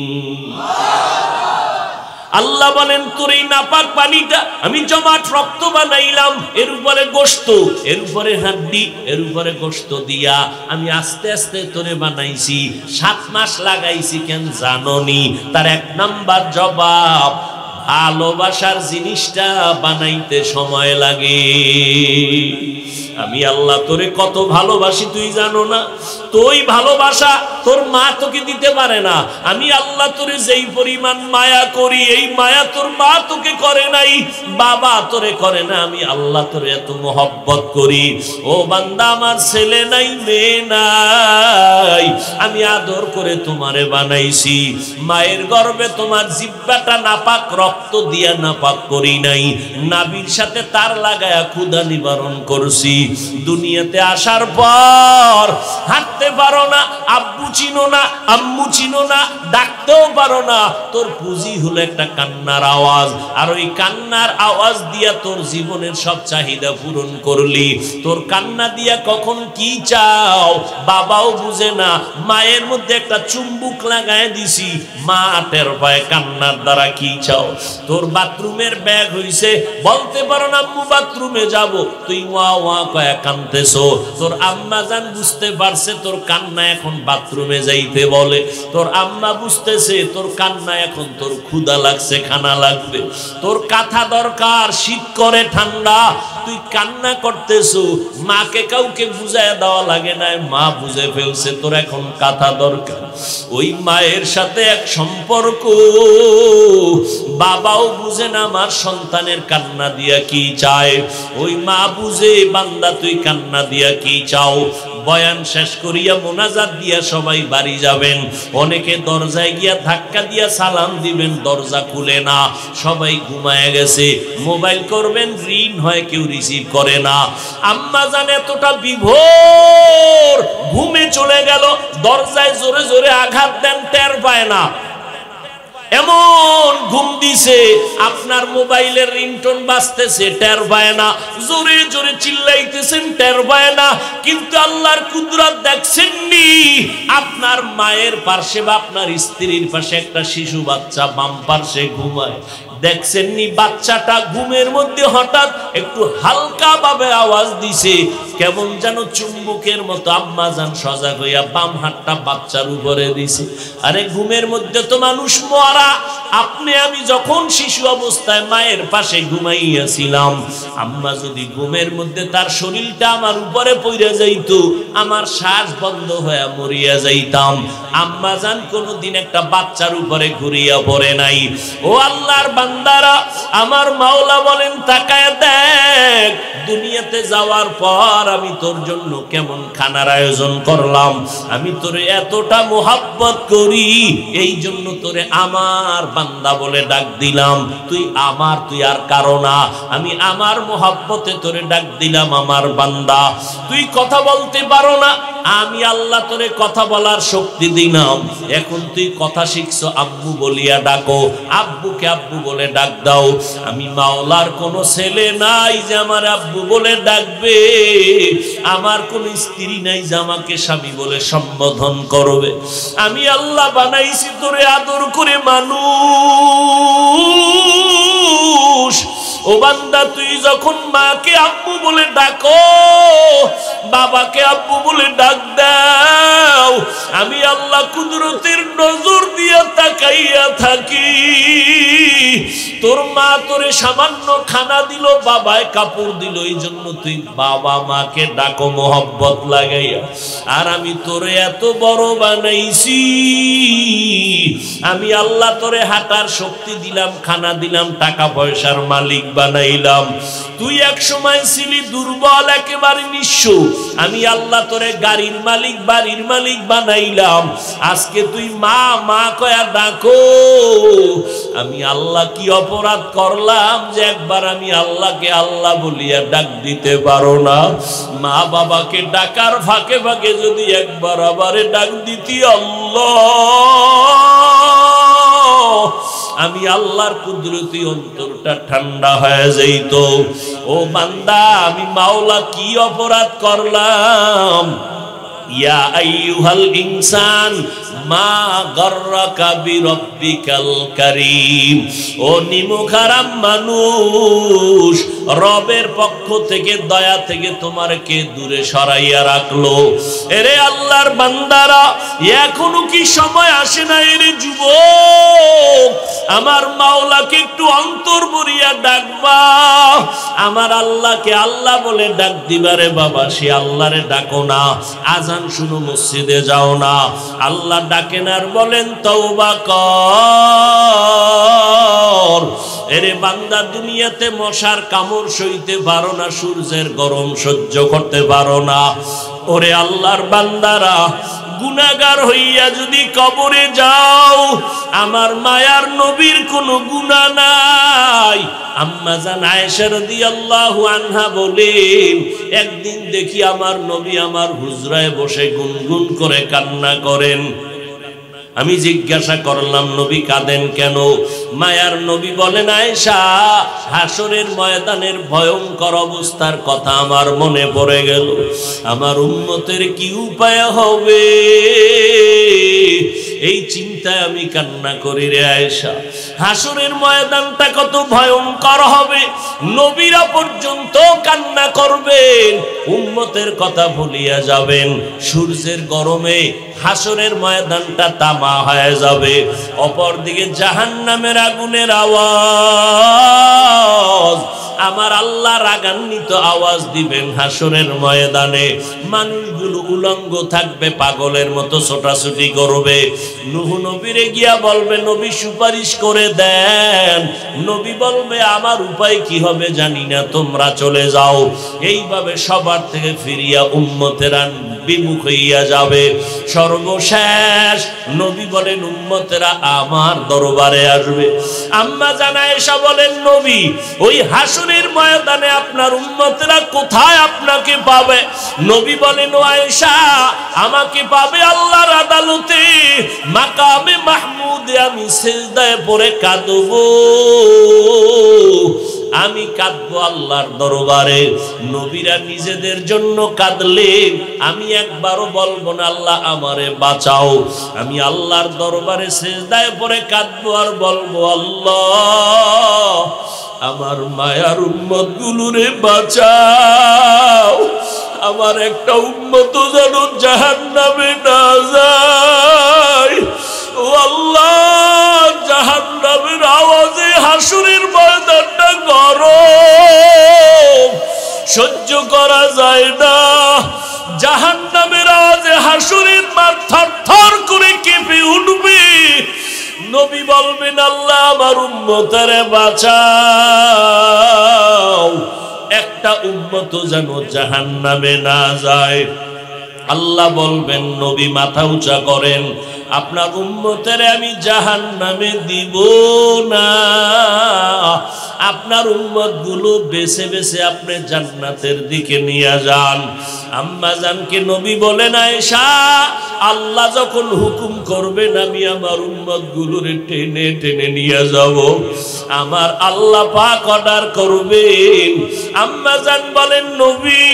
আল্লাহ বলেন তোর এই নাপাক পানিটা আমি জমাট রক্ত বানাইলাম, এর উপরে গোশত, এর উপরে হাড্ডি, এর উপরে গোশত দিয়া আমি আস্তে আস্তে তোরে বানাইছি। 7 মাস লাগাইছি কেন জানোনি? তার 1 নাম্বার জবাব, ভালোবাসার জিনিসটা বানাইতে সময় লাগে। আমি আল্লাহ তোরে কত ভালোবাসি তুই জানো না? তুই ভালোবাসা তোর মা তোকে দিতে পারে না। আমি আল্লাহ তোরে যেই পরিমাণ মায়া করি, এই মায়া তোর মা তোকে করে নাই, বাবা তোরে করে না। আমি আল্লাহ তোরে এত মোহব্বত করি। ও বান্দা, আমার ছেলে নাই, মেয়ে নাই, আমি আদর করে তোমারে বানাইছি। মায়ের গর্ভে তোমার জিহ্বাটা নাপাক রক্ত দিয়া নাপাক করি নাই, নাভির সাথে তার লাগায়া ক্ষুধা নিবারণ করছি। দুনিয়াতে আসার পর হাঁটতে পারো না, আব্বু চিনো না, আম্মু চিনো না, ডাকতেও পারো না। তোর পুঁজি হলো একটা কান্নার আওয়াজ, আর ওই কান্নার আওয়াজ দিয়া তোর জীবনের সব চাহিদা পূরণ করলি। তোর কান্না দিয়া কখন কি চাও বাবাও বুঝে না। মায়ের মধ্যে একটা চুম্বুক লাগায় দিছি, মা টের পায় কান্নার দ্বারা কি চাও। তোর বাথরুমের ব্যাগ হইছে, বলতে পারো না আম্মু বাথরুমে যাব, তুই ওয়া ওয়া কয়া কাঁদতেছো। তোর আম্মা জান বুঝতে পারছে তোর কান্না এখন বাথরুমে যাইতে বলে। তোর আম্মা বুঝতেছে তোর কান্না এখন তোর ক্ষুধা লাগছে, খানা লাগবে। তোর কাঁথা দরকার, শীত করে ঠান্ডা, তুই কান্না করতেছো, মাকে কাউকে বুঝায় দেওয়া লাগে না, মা বুঝে ফেলছে তোর এখন কথা দরকার। ওই মায়ের সাথে এক সম্পর্ক, বাবাও বুঝে না আমার সন্তানের কান্না দিয়া কি চায়, ওই মা বুঝে বান্দা তুই কান্না দিয়া কি চাও। বয়ান শেষ করিয়া মোনাজাত দিয়া সবাই বাড়ি যাবেন, অনেকে দরজায় গিয়া ধাক্কা দিয়া সালাম দিবেন, দরজা খুলে না, সবাই ঘুমায় গেছে। মোবাইল করবেন, রিং হয়, কেউ রিসিভ করে না। আম্মা জান এতটা বিভোর, ঘুমে চলে গেল, দরজায় জোরে জোরে আঘাত দেন, টের পায় না, এমন ঘুম দিছে। আপনার মোবাইলের রিংটোন বাজতেছে, টের পায় না, জোরে জোরে চিল্লাইতেছেন, টের পায় না। কিন্তু আল্লাহর কুদরত দেখছেননি, আপনার মায়ের পাশে বা আপনার স্ত্রীর পাশে একটা শিশু বাচ্চা বাম পাশে ঘুমায়, দেখছেননি বাচ্চাটা ঘুমের মধ্যে হঠাৎ একটু হালকা ভাবে আওয়াজ দিছে, কেমন যেন চুম্বকের মতো। আম্মা জান সজাগ হইয়া বাম হাতটা বাচ্চার উপরে দিছে। আরে ঘুমের মধ্যে তো মানুষ মরা, আপনি আমি যখন শিশু অবস্থায় মায়ের পাশে ঘুমাইয়াছিলাম, আম্মা যদি ঘুমের মধ্যে তার শরীরটা আমার উপরে পড়ে যাইতো, আমার শ্বাস বন্ধ হয়ে মরিয়া যাইতাম। আম্মা জান কোনোদিন একটা বাচ্চার উপরে ঘুরিয়া পড়ে নাই। ও আল্লাহর বান্দারা, আমার মাওলা বলেন তাকায় দেখ, দুনিয়াতে যাওয়ার পর আমি তোর জন্য কেমন খানার আয়োজন করলাম। আমি তোরে এতটা মোহাব্বত করি, এই জন্য তোরে আমার বান্দা বলে ডাক দিলাম। তুই আমার, তুই আর কারো না, আমি আমার মোহাব্বতে তোরে ডাক দিলাম আমার বান্দা। তুই কথা বলতে পারো না, আমি আল্লাহ তোরে কথা বলার শক্তি দিলাম। এখন তুই কথা শিখছো, আব্বু বলিয়া ডাকো, আব্বুকে আব্বু বলে ডাক দাও। আমি মাওলার কোনো ছেলে নাই যে আমার আব্বু বলে ডাকবে, আমার কোন স্ত্রী নাই যে আমাকে স্বামী বলে সম্বোধন করবে। আমি আল্লাহ বানাইছি তোরে আদর করে মানুষ। ও বান্দা, তুই যখন মাকে আব্বু বলে ডাকো, বাবাকে আব্বু বলে ডাক দাও, আমি আল্লাহ কুদরতের নজর দিয়া তাকাইয়া থাকি। তোর মা তোরে সামান্য খানা দিল, বাবায় কাপড় দিল, এই জন্য তুই বাবা মাকে ডাকো মোহব্বত লাগাইয়া। আর আমি তোরে এত বড় বানাইছি, আমি আল্লাহ তোরে হাঁটার শক্তি দিলাম, খানা দিলাম, টাকা পয়সার মালিক বানাইলাম। তুই এক সময় ছিলি দুর্বল, একেবারে নিঃস্ব, আমি আল্লাহ তোরে গাড়ির মালিক, বাড়ির মালিক বানাইলাম। আজকে তুই মা মা কয়া ডাকো। আমি আল্লাহ কি অপরাধ করলাম যে একবার আমি আল্লাহকে আল্লাহ বলিয়া ডাক দিতে পারো না? মা বাবাকে ডাকার ফাঁকে ফাঁকে যদি একবার আবারে ডাক দিতি আল্লাহ, আমি আল্লাহর কুদরতি অন্তরটা ঠান্ডা হয়ে যাইত। ও বান্দা, আমি মাওলা কি অপরাধ করলাম? ইয়া আইয়ুহাল ইনসান মা গররাকা বিরব্বিকাল কারীম। ও নিমুখারাম মানুষ, রবের পক্ষ থেকে দয়া থেকে তোমারকে দূরে সরাইয়া রাখলো। এরে আল্লাহর বান্দারা, এখনো কি সময় আসে না? এরে যুবক, আমার মাওলাকে একটু অন্তর ভরিয়া ডাকবা, আমার আল্লাহকে আল্লাহ বলে ডাক দিবারে বাবা। সে আল্লাহরে ডাকো না, আজান শুনো, মসজিদে যাও না, আল্লাহ ডাকেন আর বলেন তওবা কর। এরে বান্দা, দুনিয়াতে মশার কামড় সইতে পারো না, সূর্যের গরম সহ্য করতে পারো না। ওরে আল্লাহর বান্দারা, গুনাহগার হইয়া যদি কবরে যাও, আমার মায়ার নবীর কোনো গুনাহ নাই। আম্মা জান আয়েশা রাদিয়াল্লাহু আনহা বলেন, একদিন দেখি আমার নবী আমার হুজরায় বসে গুনগুন করে কান্না করেন। আমি জিজ্ঞাসা করলাম, নবী কাঁদেন কেন? মায়ার নবী বলেন, আয়েশা, হাসরের ময়দানের ভয়ঙ্কর অবস্থার কথা আমার মনে পড়ে গেল। আমার উম্মতের কি উপায় হবে, এই চিন্তায় আমি কান্না করি রে আয়েশা। হাসরের ময়দানটা কত ভয়ঙ্কর হবে, নবীরা পর্যন্ত কান্না করবেন, উম্মতের কথা ভুলিয়া যাবেন। সূর্যের গরমে হাসরের ময়দানটা তামা হয়ে যাবে, অপরদিকে জাহান্নামের আগুনের আওয়াজ আমার আল্লাহ রাগান্বিত আওয়াজ দিবেন হাসরের ময়দানে। মানুষগুলো উলঙ্গ থাকবে, পাগলের মতো ছোটাছুটি করবে। নূহ নবীরে গিয়া বলবে, নবী সুপারিশ করে দেন। নবী বলবে, আমার উপায় কি হবে জানি না, তোমরা চলে যাও। এইভাবে সবার থেকে ফিরিয়া উম্মতেরা বিমুখ হইয়া যাবে। সর্বশেষ নবী বলেন, উম্মতেরা আমার দরবারে আসবে। আম্মা জান আয়েশা বলেন, নবী ওই হাসরের ময়দানে আপনার উম্মতেরা কোথায় আপনাকে পাবে? নবী বলেন, ও আয়েশা, আমাকে পাবে আল্লাহর আদালতে, মাকামে মাহমুদে আমি সিজদায় পড়ে কাঁদবো। আমি কাঁদবো আল্লাহর দরবারে। নবীরা নিজেদের জন্য কাঁদলে আমি একবারও বলবো না আল্লাহ আমারে বাঁচাও। আমি আল্লাহর দরবারে সিজদায় পড়ে কাঁদবো আর বলবো, আল্লাহ আমার মায়ার উম্মত গুলোরে বাঁচাও। আমার একটা উম্মত যেন জাহান্নামে না যায়। ও আল্লাহ, জাহান্নামের আওয়াজে হাসরের ময়দানটা গরম, সহ্য করা যায় না। জাহান্নামের আওয়াজে হাসরের মাঠ থরথর করে কেঁপে উঠবে। নবী বলবেন, আল্লাহ আমার উম্মতেরে বাঁচাও, একটা উম্মত যেন জাহান্নামে না যায়। আল্লাহ বলবেন, নবী মাথা উঁচা করেন, আপনার উম্মতেরে আমি জাহান্নামে দিব না। আপনার উম্মত গুলো বেছে বেছে আপনি জান্নাতের দিকে নিয়ে যান। আম্মা জানকে নবী বলেন, আয়েশা, আল্লাহ যখন হুকুম করবেন আমি আমার উম্মত গুলোরে টেনে টেনে নিয়ে যাব। আমার আল্লাহ পাক অর্ডার করবেন। আম্মা জান বলেন, নবী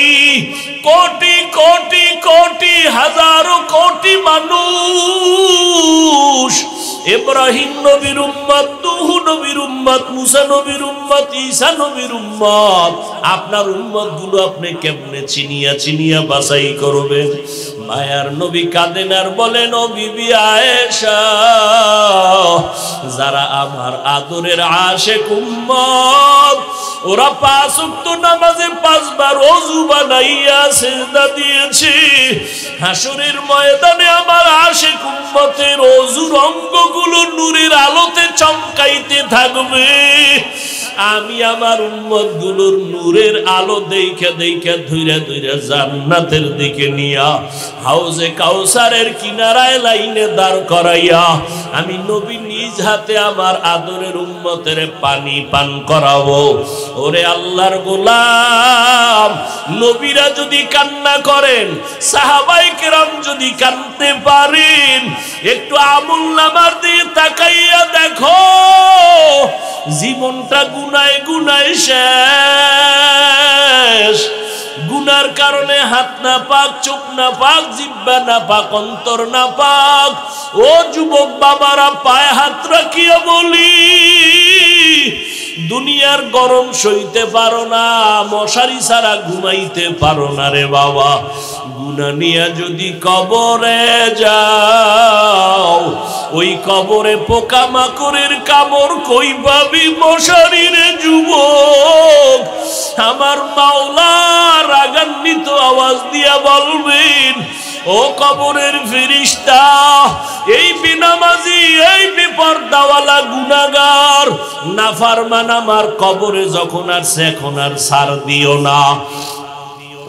কোটি কোটি কোটি হাজারো কোটি মানুষ, ইব্রাহিম নবীর উম্মত, নূহ নবীর উম্মত, মুসা নবীর উম্মত, ঈসা নবীর উম্মত, আপনার উম্মত গুলো আপনি কেমনে চিনিয়া চিনিয়া বাছাই করবেন? মায়ার নবী কাঁদেন আর বলেন, ও বিবি আয়েশা, যারা আমার আদরের আশিক উম্মত, ওরা 5 ওয়াক্ত নামাজে 5 বার ওযু বানাইয়া সিজদা দিয়েছে। হাসরের ময়দানে আমার আশিক উম্মতের ওযুর অঙ্গগুলো নূরের আলোতে চমকাইতে থাকবে। আমি আমার উম্মত গুলোর নূরের আলো দেখে দেখে ধীরে ধীরে জান্নাতের দিকে নিয়া হাউজে কাউসারের কিনারায় লাইনে দাঁড় করাইয়া আমি নবী নিজ হাতে আমার আদরের উম্মতের পানি পান করাবো। ওরে আল্লাহর গোলাম, নবীরা যদি কান্না করেন, সাহাবায়ে কেরাম যদি কাঁদতে পারেন, একটু আমুলনামার দিয়ে তাকাইয়া দেখো, জীবনটা গুনায় গুনায় শেষ। গুনার কারণে হাত না পাক, চোখ না পাক, জিহ্বা না পাক, অন্তর না পাক। ও যুবক বাবারা, পায়ে হাত রাখিয়া বলি, দুনিয়ার গরম সইতে পারো না, মশারি ছাড়া ঘুমাইতে পারো না রে বাবা। গুনাহ নিয়া যদি কবরে যাও, ওই কবরে পোকামাকড়ের কামড় কই পাবি মশারি রে যুবক। আমার মাওলা রাগান্বিত আওয়াজ দিয়া বলবেন, ও কবরের ফেরেশতা, এই বেনামাজি, এই বেপরদাওয়ালা গুনাহগার নাফরমান আমার কবরে যখন আসছে, এখন আর ছাড় দিও না।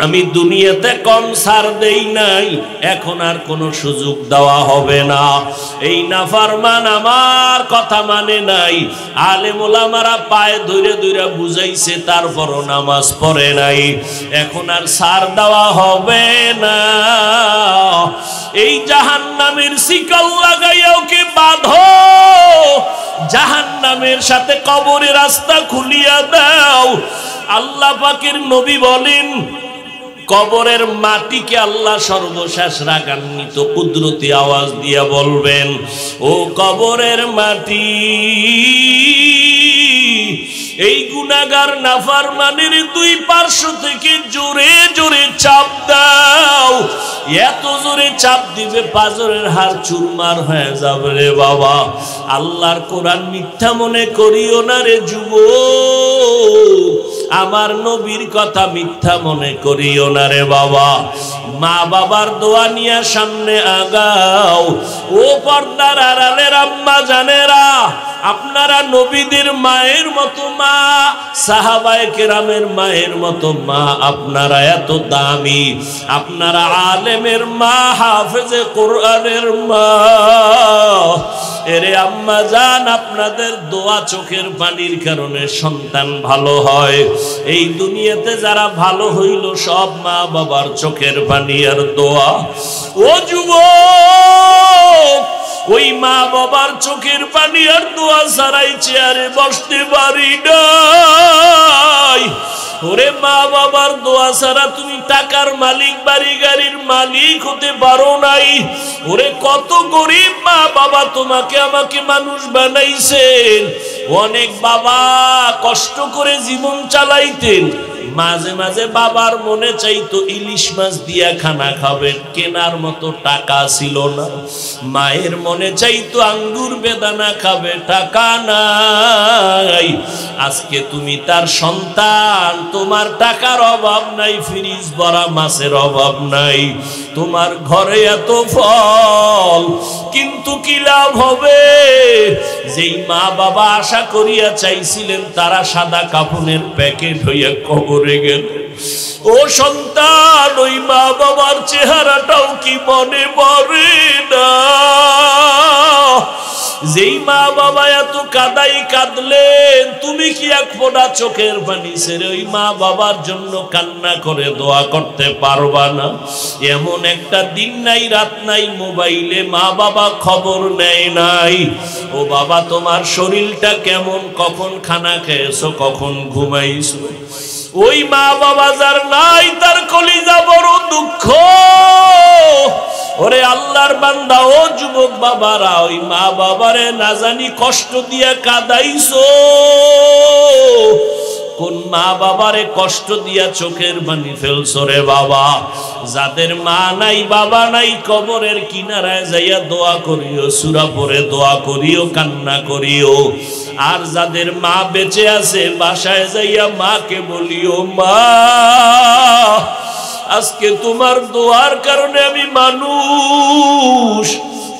আমি দুনিয়াতে কম ছাড় দেই নাই, এখন আর কোনো সুযোগ দেওয়া হবে না। এই নাফরমান আমার কথা মানে নাই, আলেম ওলামারা পায়ে ধরে ধরে বুঝাইছে, তারপরও নামাজ পড়ে নাই, এখন আর ছাড় দেওয়া হবে না। এই জাহান্নামের শিকল লাগাইয়া ওকে বাঁধো, জাহান্নামের সাথে কবরের রাস্তা খুলিয়া দাও। আল্লাহ পাকের নবী বলেন, কবরের মাটিকে আল্লাহ সর্বশেষ রাগান্বিত কুদরতি আওয়াজ দিয়া বলবেন, ও কবরের মাটি, এই গুনাহগার নাফরমানের দুই পার্শ্ব থেকে জোরে জোরে চাপ দাও। এত জোরে চাপ দিবে পাজরের হাড় চুরমার হয়ে যাবে রে বাবা। আল্লাহর কোরআন মিথ্যা মনে করিও না রে যুবক। আমার নবীর কথা মিথ্যা মনে করিও না রে বাবা। মা বাবার দোয়া নিয়ে সামনে আগাও। ও পর্দার আড়ালের আম্মা জানেরা, আপনারা নবীদের মায়ের মতো মা, সাহাবায়ে কেরামের মায়ের মতো মা, আপনারা এত দামি। আপনারা আলেমের মা, হাফেজে কোরআনের মা। এরে আম্মা জান, আপনাদের দোয়া চোখের পানির কারণে সন্তান ভালো হয়। এই দুনিয়াতে যারা ভালো হইল সব মা বাবার চোখের পানি আর দোয়া। ও যুবক, ওই মা বাবার চোখের পানি আর দোয়া ছাড়াই চেয়ারে বসতে পারি নাই। ওরে মা বাবার দোয়া ছাড়া তুমি টাকার মালিক, বাড়ি গাড়ির মালিক হতে পারো নাই। ওরে কত গরিব মা বাবা তোমাকে আমাকে মানুষ বানাইছেন। অনেক বাবা কষ্ট করে জীবন চালাইতেন, মাঝে মাঝে বাবার মনে চাইতো ইলিশ মাছ দিয়া খানা খাবেন, কেনার মতো টাকা ছিল না। মায়ের মনে চাইতো আঙ্গুর বেদানা খাবে, টাকা নাই। আজকে তুমি তার সন্তান, তোমার টাকার অভাব নাই, ফ্রিজ ভরা মাছের অভাব নাই, তোমার ঘরে এত ফল, কিন্তু কি লাভ হবে? যেই মা বাবা আশা করিয়া চাইছিলেন তারা সাদা কাফনের প্যাকেট হইয়া কবরে গেল। ও সন্তান, ওই মা বাবার চেহারাটাও কি মনে পড়ে না? যেই মা বাবা এত কাদাই কাঁদলেন, তুমি কি এক ফোঁটা চোখের পানি ছেড়ে ওই মা বাবার জন্য কান্না করে দোয়া করতে পারবা না? এমন একটা দিন নাই, রাত নাই, মোবাইলে মা বাবা খবর নেয় নাই। ও বাবা, তোমার শরীরটা কেমন, কখন খানা খেয়েছো, কখন ঘুমাইছো? ওই মা বাবা যার নাই তার কলিজা বড় দুঃখ। ওরে আল্লাহর বান্দা, ও যুবক বাবারা, ওই মা বাবারে না জানি কষ্ট দিয়া কাঁদাইছো। কোন মা বাবারে কষ্ট দিয়া চোখের পানি ফেলছো রে বাবা? যাদের মা নাই বাবা নাই, কবরের কিনারায় যাইয়া দোয়া করিও, সূরা পড়ে দোয়া করিও, কান্না করিও। আর যাদের মা বেঁচে আছে, বাসায় যাইয়া মাকে বলিও, মা আজকে তোমার দোয়ার কারণে আমি মানুষ,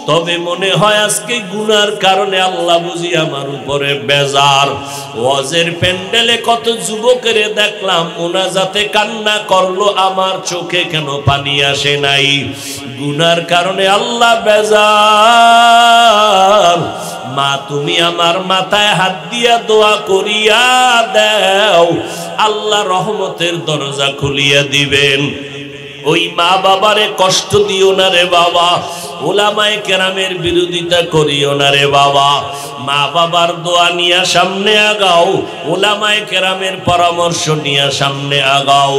তবে মনে হয় আজকে গুনার কারণে আল্লাহ বুঝি আমার উপরে বেজার। ওয়াজের প্যান্ডেলে কত যুবকের দেখলাম মুনাজাতে কান্না করলো, আমার চোখে কেন পানি আসে নাই? গুনার কারণে আল্লাহ বেজার। মা, তুমি আমার মাথায় হাত দিয়া দোয়া করিয়া দাও, আল্লাহ রহমতের দরজা খুলিয়া দিবেন। ওই মা বাবারে কষ্ট দিও না রে বাবা, উলামায়ে কেরামের বিরোধিতা করিও না রে বাবা। মা বাবার দোয়া নিয়ে সামনে আগাও, উলামায়ে কেরামের পরামর্শ নিয়ে সামনে আগাও,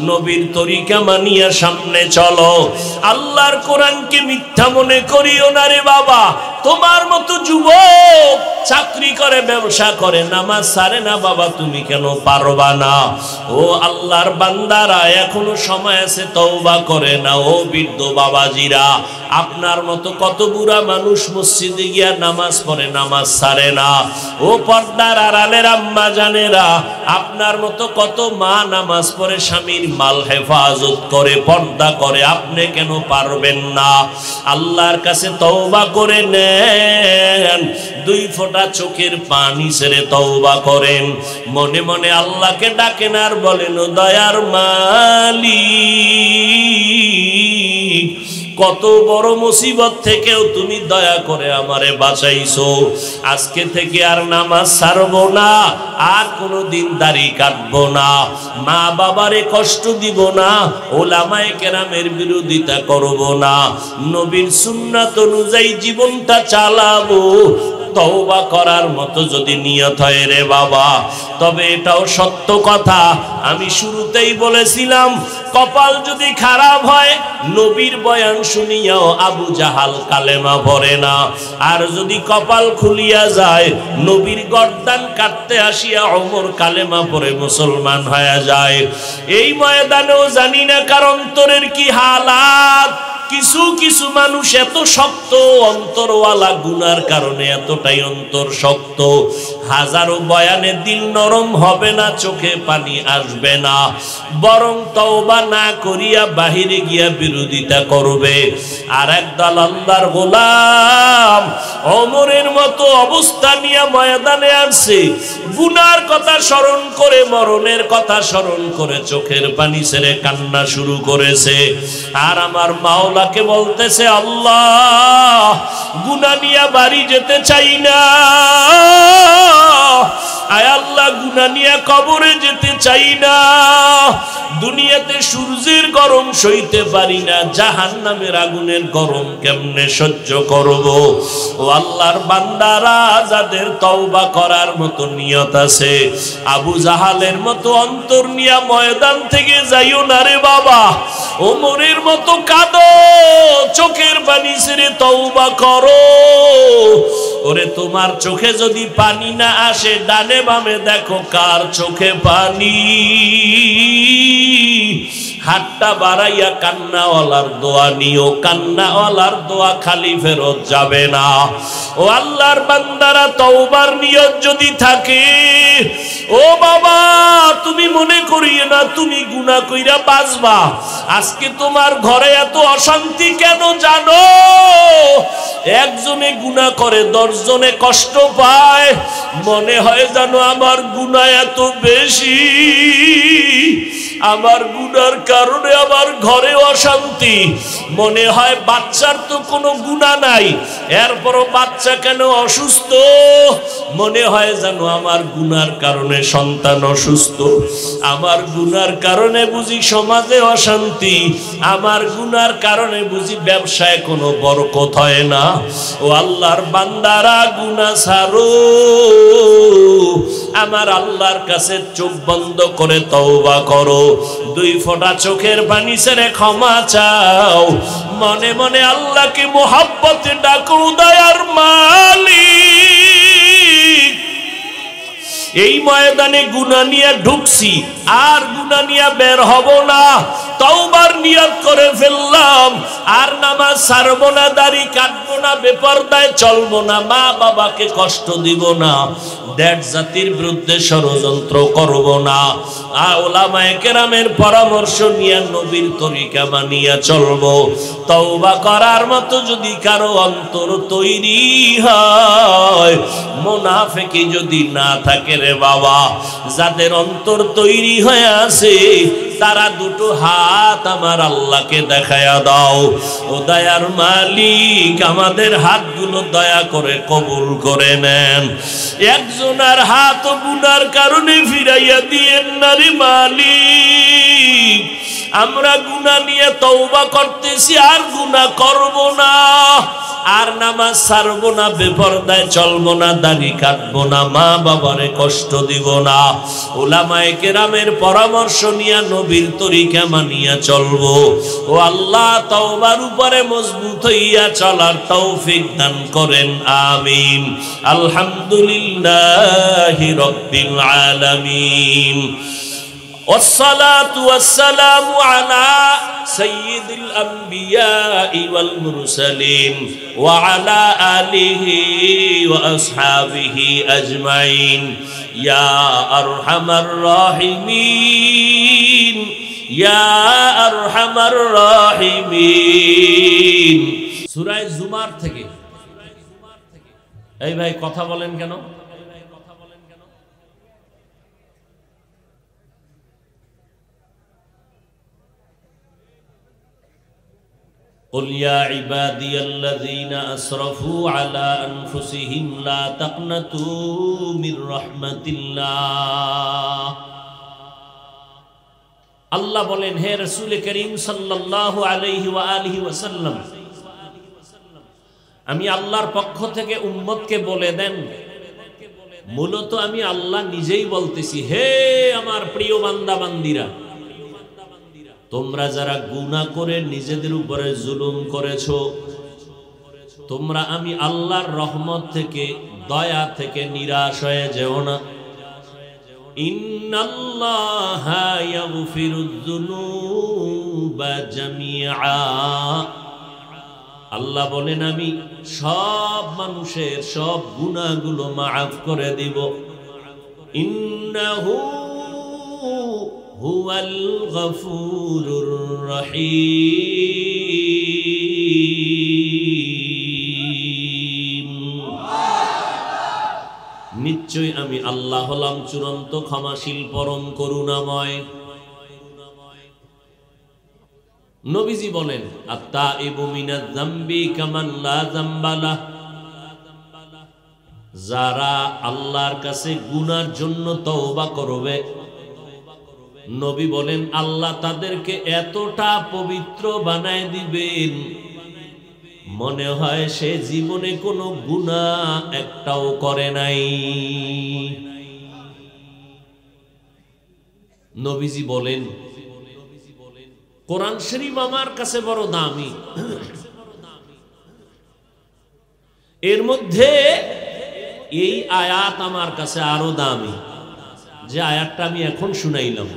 নবীর তরিকা মানিয়া সামনে চলো। আল্লাহর কোরআনকে মিথ্যা মনে করিও না রে বাবা। তোমার মতো যুবক চাকরি করে, ব্যবসা করে, নামাজ ছাড়ে না বাবা, তুমি কেন পারবা না? ও আল্লাহর বান্দারা, এখনো সময় আছে, তওবা করে না। ও বৃদ্ধ বাবাজিরা, আপনার মতো কত বুড়া মানুষ মসজিদে গিয়া নামাজ পড়ে, নামাজ ছাড়ে না। ও পর্দার আড়ালের আম্মা জানেরা, আপনার মতো কত মা নামাজ পড়ে, স্বামীর মাল হেফাজত করে, পর্দা করে, আপনি কেন পারবেন না? আল্লাহর কাছে তওবা করে নেন, দুই ফোঁটা চোখের পানি ছেড়ে তওবা করেন, মনে মনে আল্লাহকে ডাকেন আর বলেন, ও দয়ার মালিক, কত বড় মুসিবত থেকেও তুমি দয়া করে আমারে বাঁচাইছো। আজকে থেকে আর নামাজ ছাড়বো না, আর কোনোদিন দাড়ি কাটবো না, মা বাবারে কষ্ট দিব না, ওলামায়ে কেরামের বিরোধিতা করব না, নবীর সুন্নাত অনুযায়ী জীবনটা চালাবো। তওবা করার মতো যদি নিয়ত হয় রে বাবা, তবে এটাও সত্য কথা, আমি শুরুতেই বলেছিলাম, কপাল যদি খারাপ হয়, নবীর বয়ান শুনিয়াও আবু জাহাল কালেমা পড়ে না। আর যদি কপাল খুলিয়া যায়, নবীর গর্দান কাটতে আসিয়া ওমর কালেমা পড়ে মুসলমান হয়ে যায়। এই ময়দানেও জানি না কার অন্তরের কি হালাত, কিছু কিছু মানুষ এত শক্ত অন্তরওয়ালা, গুনার কারণে এতটাই অন্তর শক্ত, হাজারো বয়ানে দিল নরম হবে না, চোখে পানি আসবে না, বরং তওবা না করিয়া বাহিরে গিয়া বিরোধিতা করবে। আর একদল আল্লাহর গোলাম ওমরের মতো অবস্থা নিয়ে ময়দানে আসছে, গুনার কথা স্মরণ করে, মরণের কথা স্মরণ করে চোখের পানি ছেড়ে কান্না শুরু করেছে। আর আমার মাওলাকে বলতেছে, আল্লাহ গুনাহ নিয়ে বাড়ি যেতে চাই না, আয় আল্লাহ গুনাহ নিয়ে কবরে যেতে চাই না, দুনিয়াতে সূর্যের গরম সইতে পারি না, জাহান্নামের আগুনের গরম কেমনে সহ্য করব। ও আল্লাহর বান্দারা, যাদের তওবা করার মতো নিয়ত আছে, আবু জাহালের মতো অন্তর নিয়ে ময়দান থেকে যাইও না রে বাবা, ওমরের মতো কাঁদো, চোখের পানি ছেড়ে তওবা করো। ওরে তোমার চোখে যদি পানি না আসে, ডানে বামে দেখো কার চোখে পানি, হাতটা বাড়াইয়া কান্নাওয়ালার দোয়া নিও, কান্নাওয়ালার দোয়া খালি ফেরত যাবে না। ও আল্লাহর বান্দারা, তওবার নিয়ত যদি থাকে, ও বাবা তুমি মনে করিও না তুমি গুনাহ কইরা বাঁচবা। আজকে তোমার ঘরে এত অশান্তি কেন জানো? একজনে গুনাহ করে 10 জনে কষ্ট পায়, মনে হয় জানো আমার গুনাহ এত বেশি, আমার গুনার কারণে আমার ঘরে অশান্তি। মনে হয় বাচ্চার তো কোনো গুনাহ নাই, এরপরও বাচ্চা কেন অসুস্থ, মনে হয় জানো আমার গুনার কারণে সন্তান অসুস্থ, আমার গুনার কারণে বুঝি সমাজে অশান্তি, আমার গুনার কারণে বুঝি ব্যবসায় কোনো বরকত হয় না। ও আল্লাহর বান্দারা, গুনাহ ছাড়ো, আমার আল্লাহর কাছে চোখ বন্ধ করে তওবা করো, 2 ফোঁটা চোখের পানি ছেড়ে ক্ষমা চাও, মনে মনে আল্লাহকে মোহাব্বতে ডাকো, দয়ার মালিক এই ময়দানে গুনাহ নিয়ে ঢুকছি, আর গুনাহ নিয়ে বের হব না, তওবার নিয়ত করে ফেললাম, আর নামাজ ছাড়বো না, দাড়ি কাটবো না, বেপরদায় চলবো না, মা বাবাকে কষ্ট দিব না, দেড় জাতির বিরুদ্ধে ষড়যন্ত্র করব না, ওলামায়ে কেরামের পরামর্শ নিয়ে নবীর তরিকা মানিয়া চলবো। তওবা করার মতো যদি কারো অন্তর তৈরি হয়, মুনাফিকি যদি না থাকে রে বাবা, যাদের অন্তর তৈরি হয়ে আছে তারা দুটো হাত আমার আল্লাহকে দেখায়া দাও। ও দয়ার মালিক, আমাদের হাতগুলো দয়া করে কবুল করে নেন। একজনের হাত গুনার কারণে ফিরাইয়া দিয়েন না রে মালিক। আমরা গুনাহ নিয়ে তওবা করতেছি, আর গুনাহ করব না, আর নামাজ ছাড়বো না, বেপরদায় চলবো না, দাড়ি কাটবো না, মা বাবারে কষ্ট দিব না, উলামায়ে কেরামের পরামর্শ নিয়ে নবীর তরিকা মানিয়া চলবো। ও আল্লাহ, তওবার উপরে মজবুত হইয়া চলার তৌফিক দান করেন, আমিন। আলহামদুলিল্লাহি রাব্বিল আলামিন, والصلاة والسلام على سيد الأنبياء والمرسلين وعلى آله وأصحابه أجمعين يا أرحم الراحمين يا أرحم الراحمين। সূরা জুমার থেকে এই ভাই কথা বলেন কেন? قل يا عبادي الذين أسرفوا على أنفسهم لا تقنطوا من رحمة الله। আল্লাহ বলেন, হে রাসূল করিম সাল্লাল্লাহু আলাইহি ওয়া আলিহি ওয়াসাল্লাম, আমি আল্লাহর পক্ষ থেকে উম্মতকে বলে দেন, মূলত আমি আল্লাহ নিজেই বলতেছি, হে আমার প্রিয় বান্দা বান্দিরা, তোমরা যারা গুনাহ করে নিজেদের উপরে জুলুম করেছো, তোমরা আমি আল্লাহর রহমত থেকে, দয়া থেকে নিরাশ হয়ে যেও না। ইন্নাল্লাহা ইয়াগফিরুয যুনুবা জামিআ, আল্লাহ বলেন আমি সব মানুষের সব গুনাহগুলো মাফ করে দিব। ইন্নাহু হুয়াল গফুরুর রহিম। নিশ্চয় আমি আল্লাহ হলাম চূড়ান্ত ক্ষমাশীল পরম করুণাময়। নবীজি বলেন আত্তাইবু মিনাজ যামবি কামান লা যামবা লাহ। যারা আল্লাহর কাছে গুনার জন্য তওবা করবে, নবী বলেন আল্লাহ তাদেরকে এতটা পবিত্র বানায় দিবেন মনে হয় সে জীবনে কোনো গুনাহ একটাও করে নাই। নবীজি বলেন কোরআন শরীফ আমার কাছে বড় দামি। এর মধ্যে এই আয়াত আমার কাছে আরো দামি, যে আয়াতটা আমি এখন শুনাইলাম।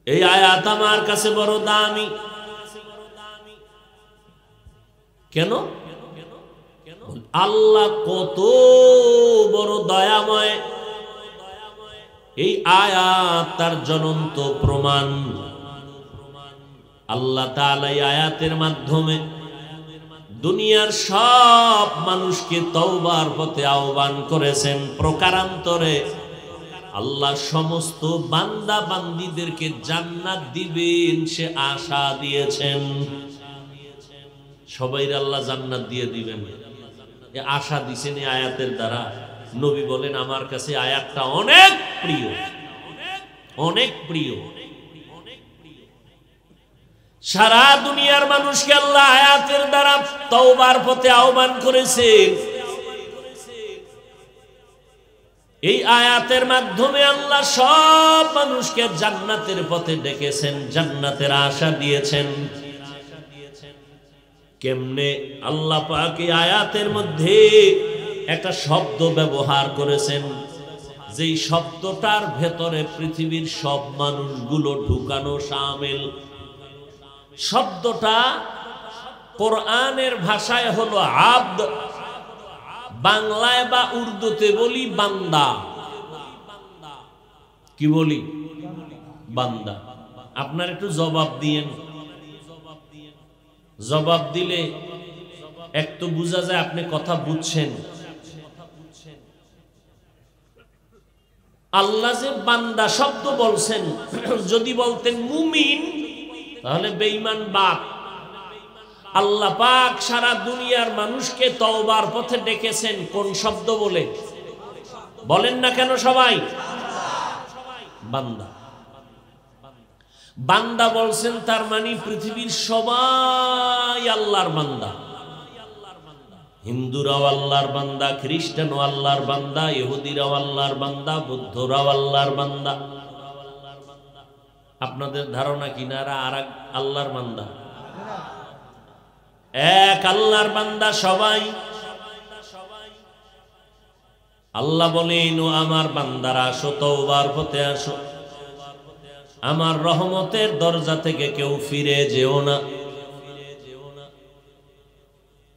এই আয়াত আমার কাছে বড় দামি। কেন? আল্লাহ কত বড় দয়াময়, এই আয়াত তার জ্বলন্ত প্রমাণ। আল্লাহ তাআলা এই আয়াতের মাধ্যমে দুনিয়ার সব মানুষকে তওবার পথে আহ্বান করেছেন। প্রকারান্তরে আল্লাহ সমস্ত বান্দা বান্দীদেরকে জান্নাত দিবেন সে আশা দিয়েছেন। সবাইর আল্লাহ জান্নাত দিয়ে দিবেন এ আশা দিয়েছেন এই আয়াতের দ্বারা। নবী বলেন আমার কাছে আয়াতটা অনেক প্রিয়, অনেক প্রিয়। সারা দুনিয়ার মানুষকে আল্লাহ আয়াতের দ্বারা তওবার পথে আহ্বান করেছেন। এই আয়াতের মাধ্যমে আল্লাহ সব মানুষকে জান্নাতের পথে ডেকেছেন, জান্নাতের আশা দিয়েছেন। কেমনে? আল্লাহ পাক এই আয়াতের মধ্যে একটা শব্দ ব্যবহার করেছেন, যেই শব্দটার ভেতরে পৃথিবীর সব মানুষগুলো ঢুকানো শামিল। শব্দটা কোরআনের ভাষায় হলো আব্দ, বাংলায় বা উর্দুতে বলি বান্দা। কি বলি? বান্দা। আপনার একটু জবাব দিয়েন। জবাব দিলে একটু বোঝা যায় আপনি কথা বুঝছেন। আল্লাহ যে বান্দা শব্দ বলছেন, যদি বলতেন মুমিন তাহলে বেঈমান বাপ। আল্লাহ পাক সারা দুনিয়ার মানুষকে তওবার পথে ডেকেছেন কোন শব্দ বলে? বলেন না কেন সবাই? বান্দা। বান্দা বলছেন তার মানে পৃথিবীর সবাই আল্লাহর বান্দা। হিন্দুরাও আল্লাহর বান্দা, খ্রিস্টানও আল্লাহর বান্দা, ইহুদিরাও আল্লাহর বান্দা, বৌদ্ধরাও আল্লাহর বান্দা। আপনাদের ধারণা কিনারা আর এক আল্লাহর বান্দা? এক আল্লাহর বান্দা সবাই। আল্লাহ বলেন ও আমার বান্দারা আসো, তওবার পথে আসো, আমার রহমতের দরজা থেকে কেউ ফিরে যেও না।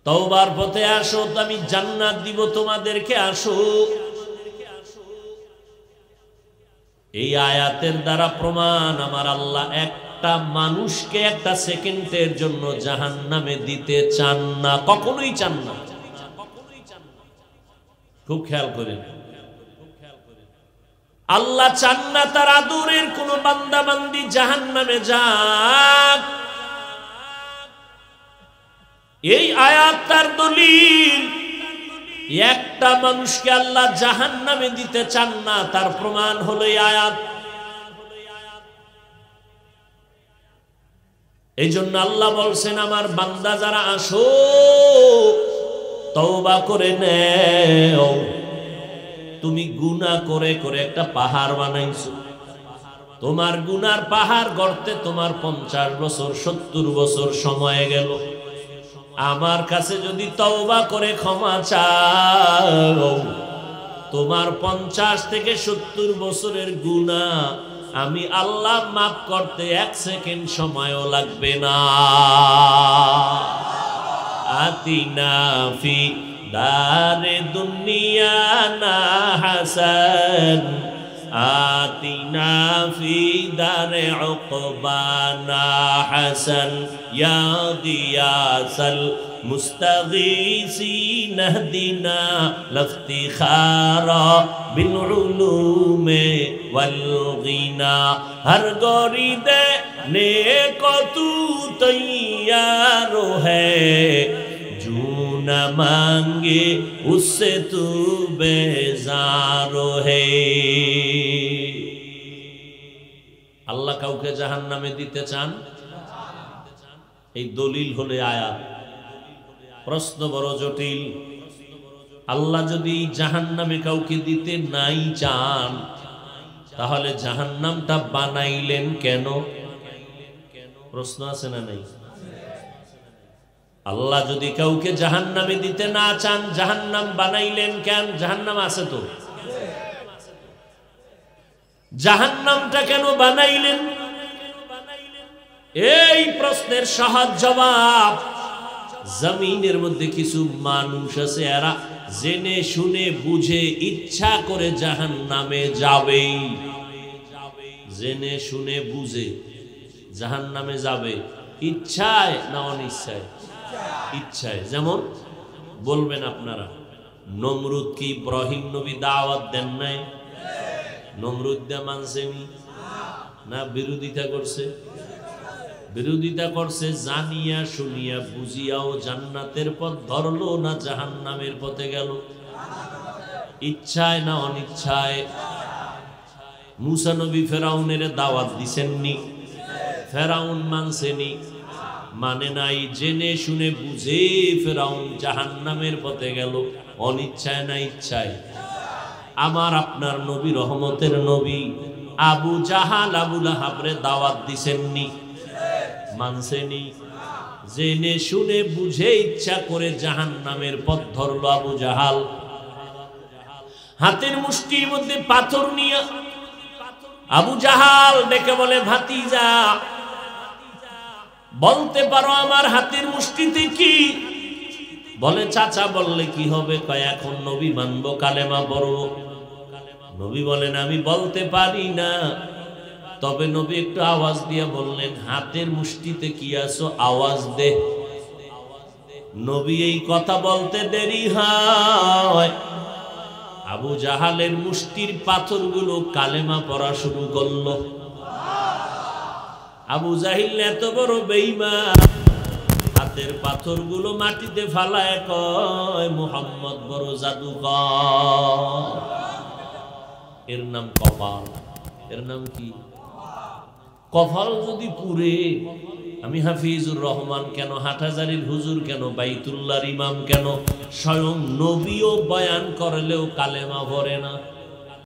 তওবার পথে আসো, আমি জান্নাত দিব তোমাদেরকে, আসো। এই আয়াতের দ্বারা প্রমাণ আমার আল্লাহ একটা মানুষকে একটা সেকেন্ডের জন্য জাহান্নামে দিতে চান না, কখনোই চান না। খুব খেয়াল করেন, আল্লাহ চান না তার আদরের কোন বান্দা বান্দি জাহান্নামে যাক। এই আয়াত তার দলিল। একটা মানুষকে আল্লাহ জাহান্নামে দিতে চান না, তার প্রমাণ হলো এই আয়াত। এই জন্য আল্লাহ বলছেন আমার বান্দা যারা আসো, তওবা করে নেও। তুমি গুনাহ করে করে একটা পাহাড় বানাইছো, তোমার গুনার পাহাড় গড়তে তোমার 50 বছর 70 বছর সময় গেল। আমার কাছে যদি তওবা করে ক্ষমা চাও, তোমার 50 থেকে 70 বছরের গুনাহ আমি আল্লাহ মাফ করতে 1 সেকেন্ড সময়ও লাগবে না। আতিনা ফি দারে দুনিয়া না হাসান, আতিনা ফি দারে উকবানা হাসান, ইয়া গিয়াসাল মুস্তাগীসিন ইহদিনা লিফতিখারা বিল উলুমে ওয়াল গিনা। হর গরিদে नेक तू तैयार है, जो न मांगे उससे तू बेजार है। আল্লাহ কাউকে জাহান্নামে দিতে চান? এই দলিল হলে আয়াত। প্রশ্ন বড় জটিল। আল্লাহ যদি জাহান্নামে কাউকে দিতে নাই চান, তাহলে জাহান্নামটা বানাইলেন কেন? প্রশ্ন আছে না নাই? আল্লাহ যদি কাউকে জাহান্নামে দিতে না চান, জাহান্নাম বানাইলেন কেন? জাহান্নাম আছে তো, জাহান্নামটা কেন বানাইলেন? এই প্রশ্নের সহজ জবাব, জমিনের মধ্যে কিছু মানুষ আছে, এরা জেনে শুনে বুঝে ইচ্ছা করে জাহান্নামে যাবে। জেনে শুনে বুঝে জাহান্নামে যাবে, ইচ্ছায় না অনিচ্ছায়? ইচ্ছায়। যেমন বলবেন আপনারা, নমরুদ কি ইব্রাহিম নবী দাওয়াত দেন নাই? নমরুদ দা মানছেনি না বিরোধিতা করছে? বিরোধিতা করছে, জানিয়া শুনিয়া বুঝিয়াও জান্নাতের পথ ধরলো না জাহান্নামের পথে গেল? ইচ্ছায় না অনিচ্ছায়? মুসা নবী ফেরাউনের দাওয়াত দিছেননি, ফেরাউন মানছেনি? মানে নাই। জেনে শুনে বুঝে ফেরাউন জাহান্নামের পথে গেল, অনিচ্ছায় না ইচ্ছায়? আমার আপনার নবী, রহমতের নবী আবু জাহাল আবু লাহাবরে দাওয়াত দিছেননি, মানছেনি? জেনে শুনে বুঝে ইচ্ছা করে জাহান্নামের পথ ধরলো আবু জাহাল। হাতের মুষ্টির মধ্যে পাথর নিয়ে আবু জাহাল ডেকে বলে, ভাতিজা বলতে পারো আমার হাতের মুষ্টিতে কি? বলে, চাচা বললে কি হবে? কয়, এখন নবী মানবো, কালেমা পড়ব। নবী বলেন, আমি বলতে পারি না। তবে নবী একটু আওয়াজ দিয়ে বললেন, হাতের মুষ্টিতে কি আছো, আওয়াজ দে। নবী এই কথা বলতে দেরি হয়, আবু জাহালের মুষ্টির পাথরগুলো কালেমা পড়া শুরু করলো। আবু জাহিল এত বড় বেঈমান, হাতের পাথরগুলো মাটিতে ফালায় কয়, মুহাম্মদ বড় জাদুকর। এর নাম কপাল। এর নাম কি? কপাল যদি পুরে, আমি হাফিজুর রহমান কেন, হাটহাজারীর হুজুর কেন, বাইতুল্লাহর ইমাম কেন, স্বয়ং নবীও বয়ান করলেও কালেমা ভরে না।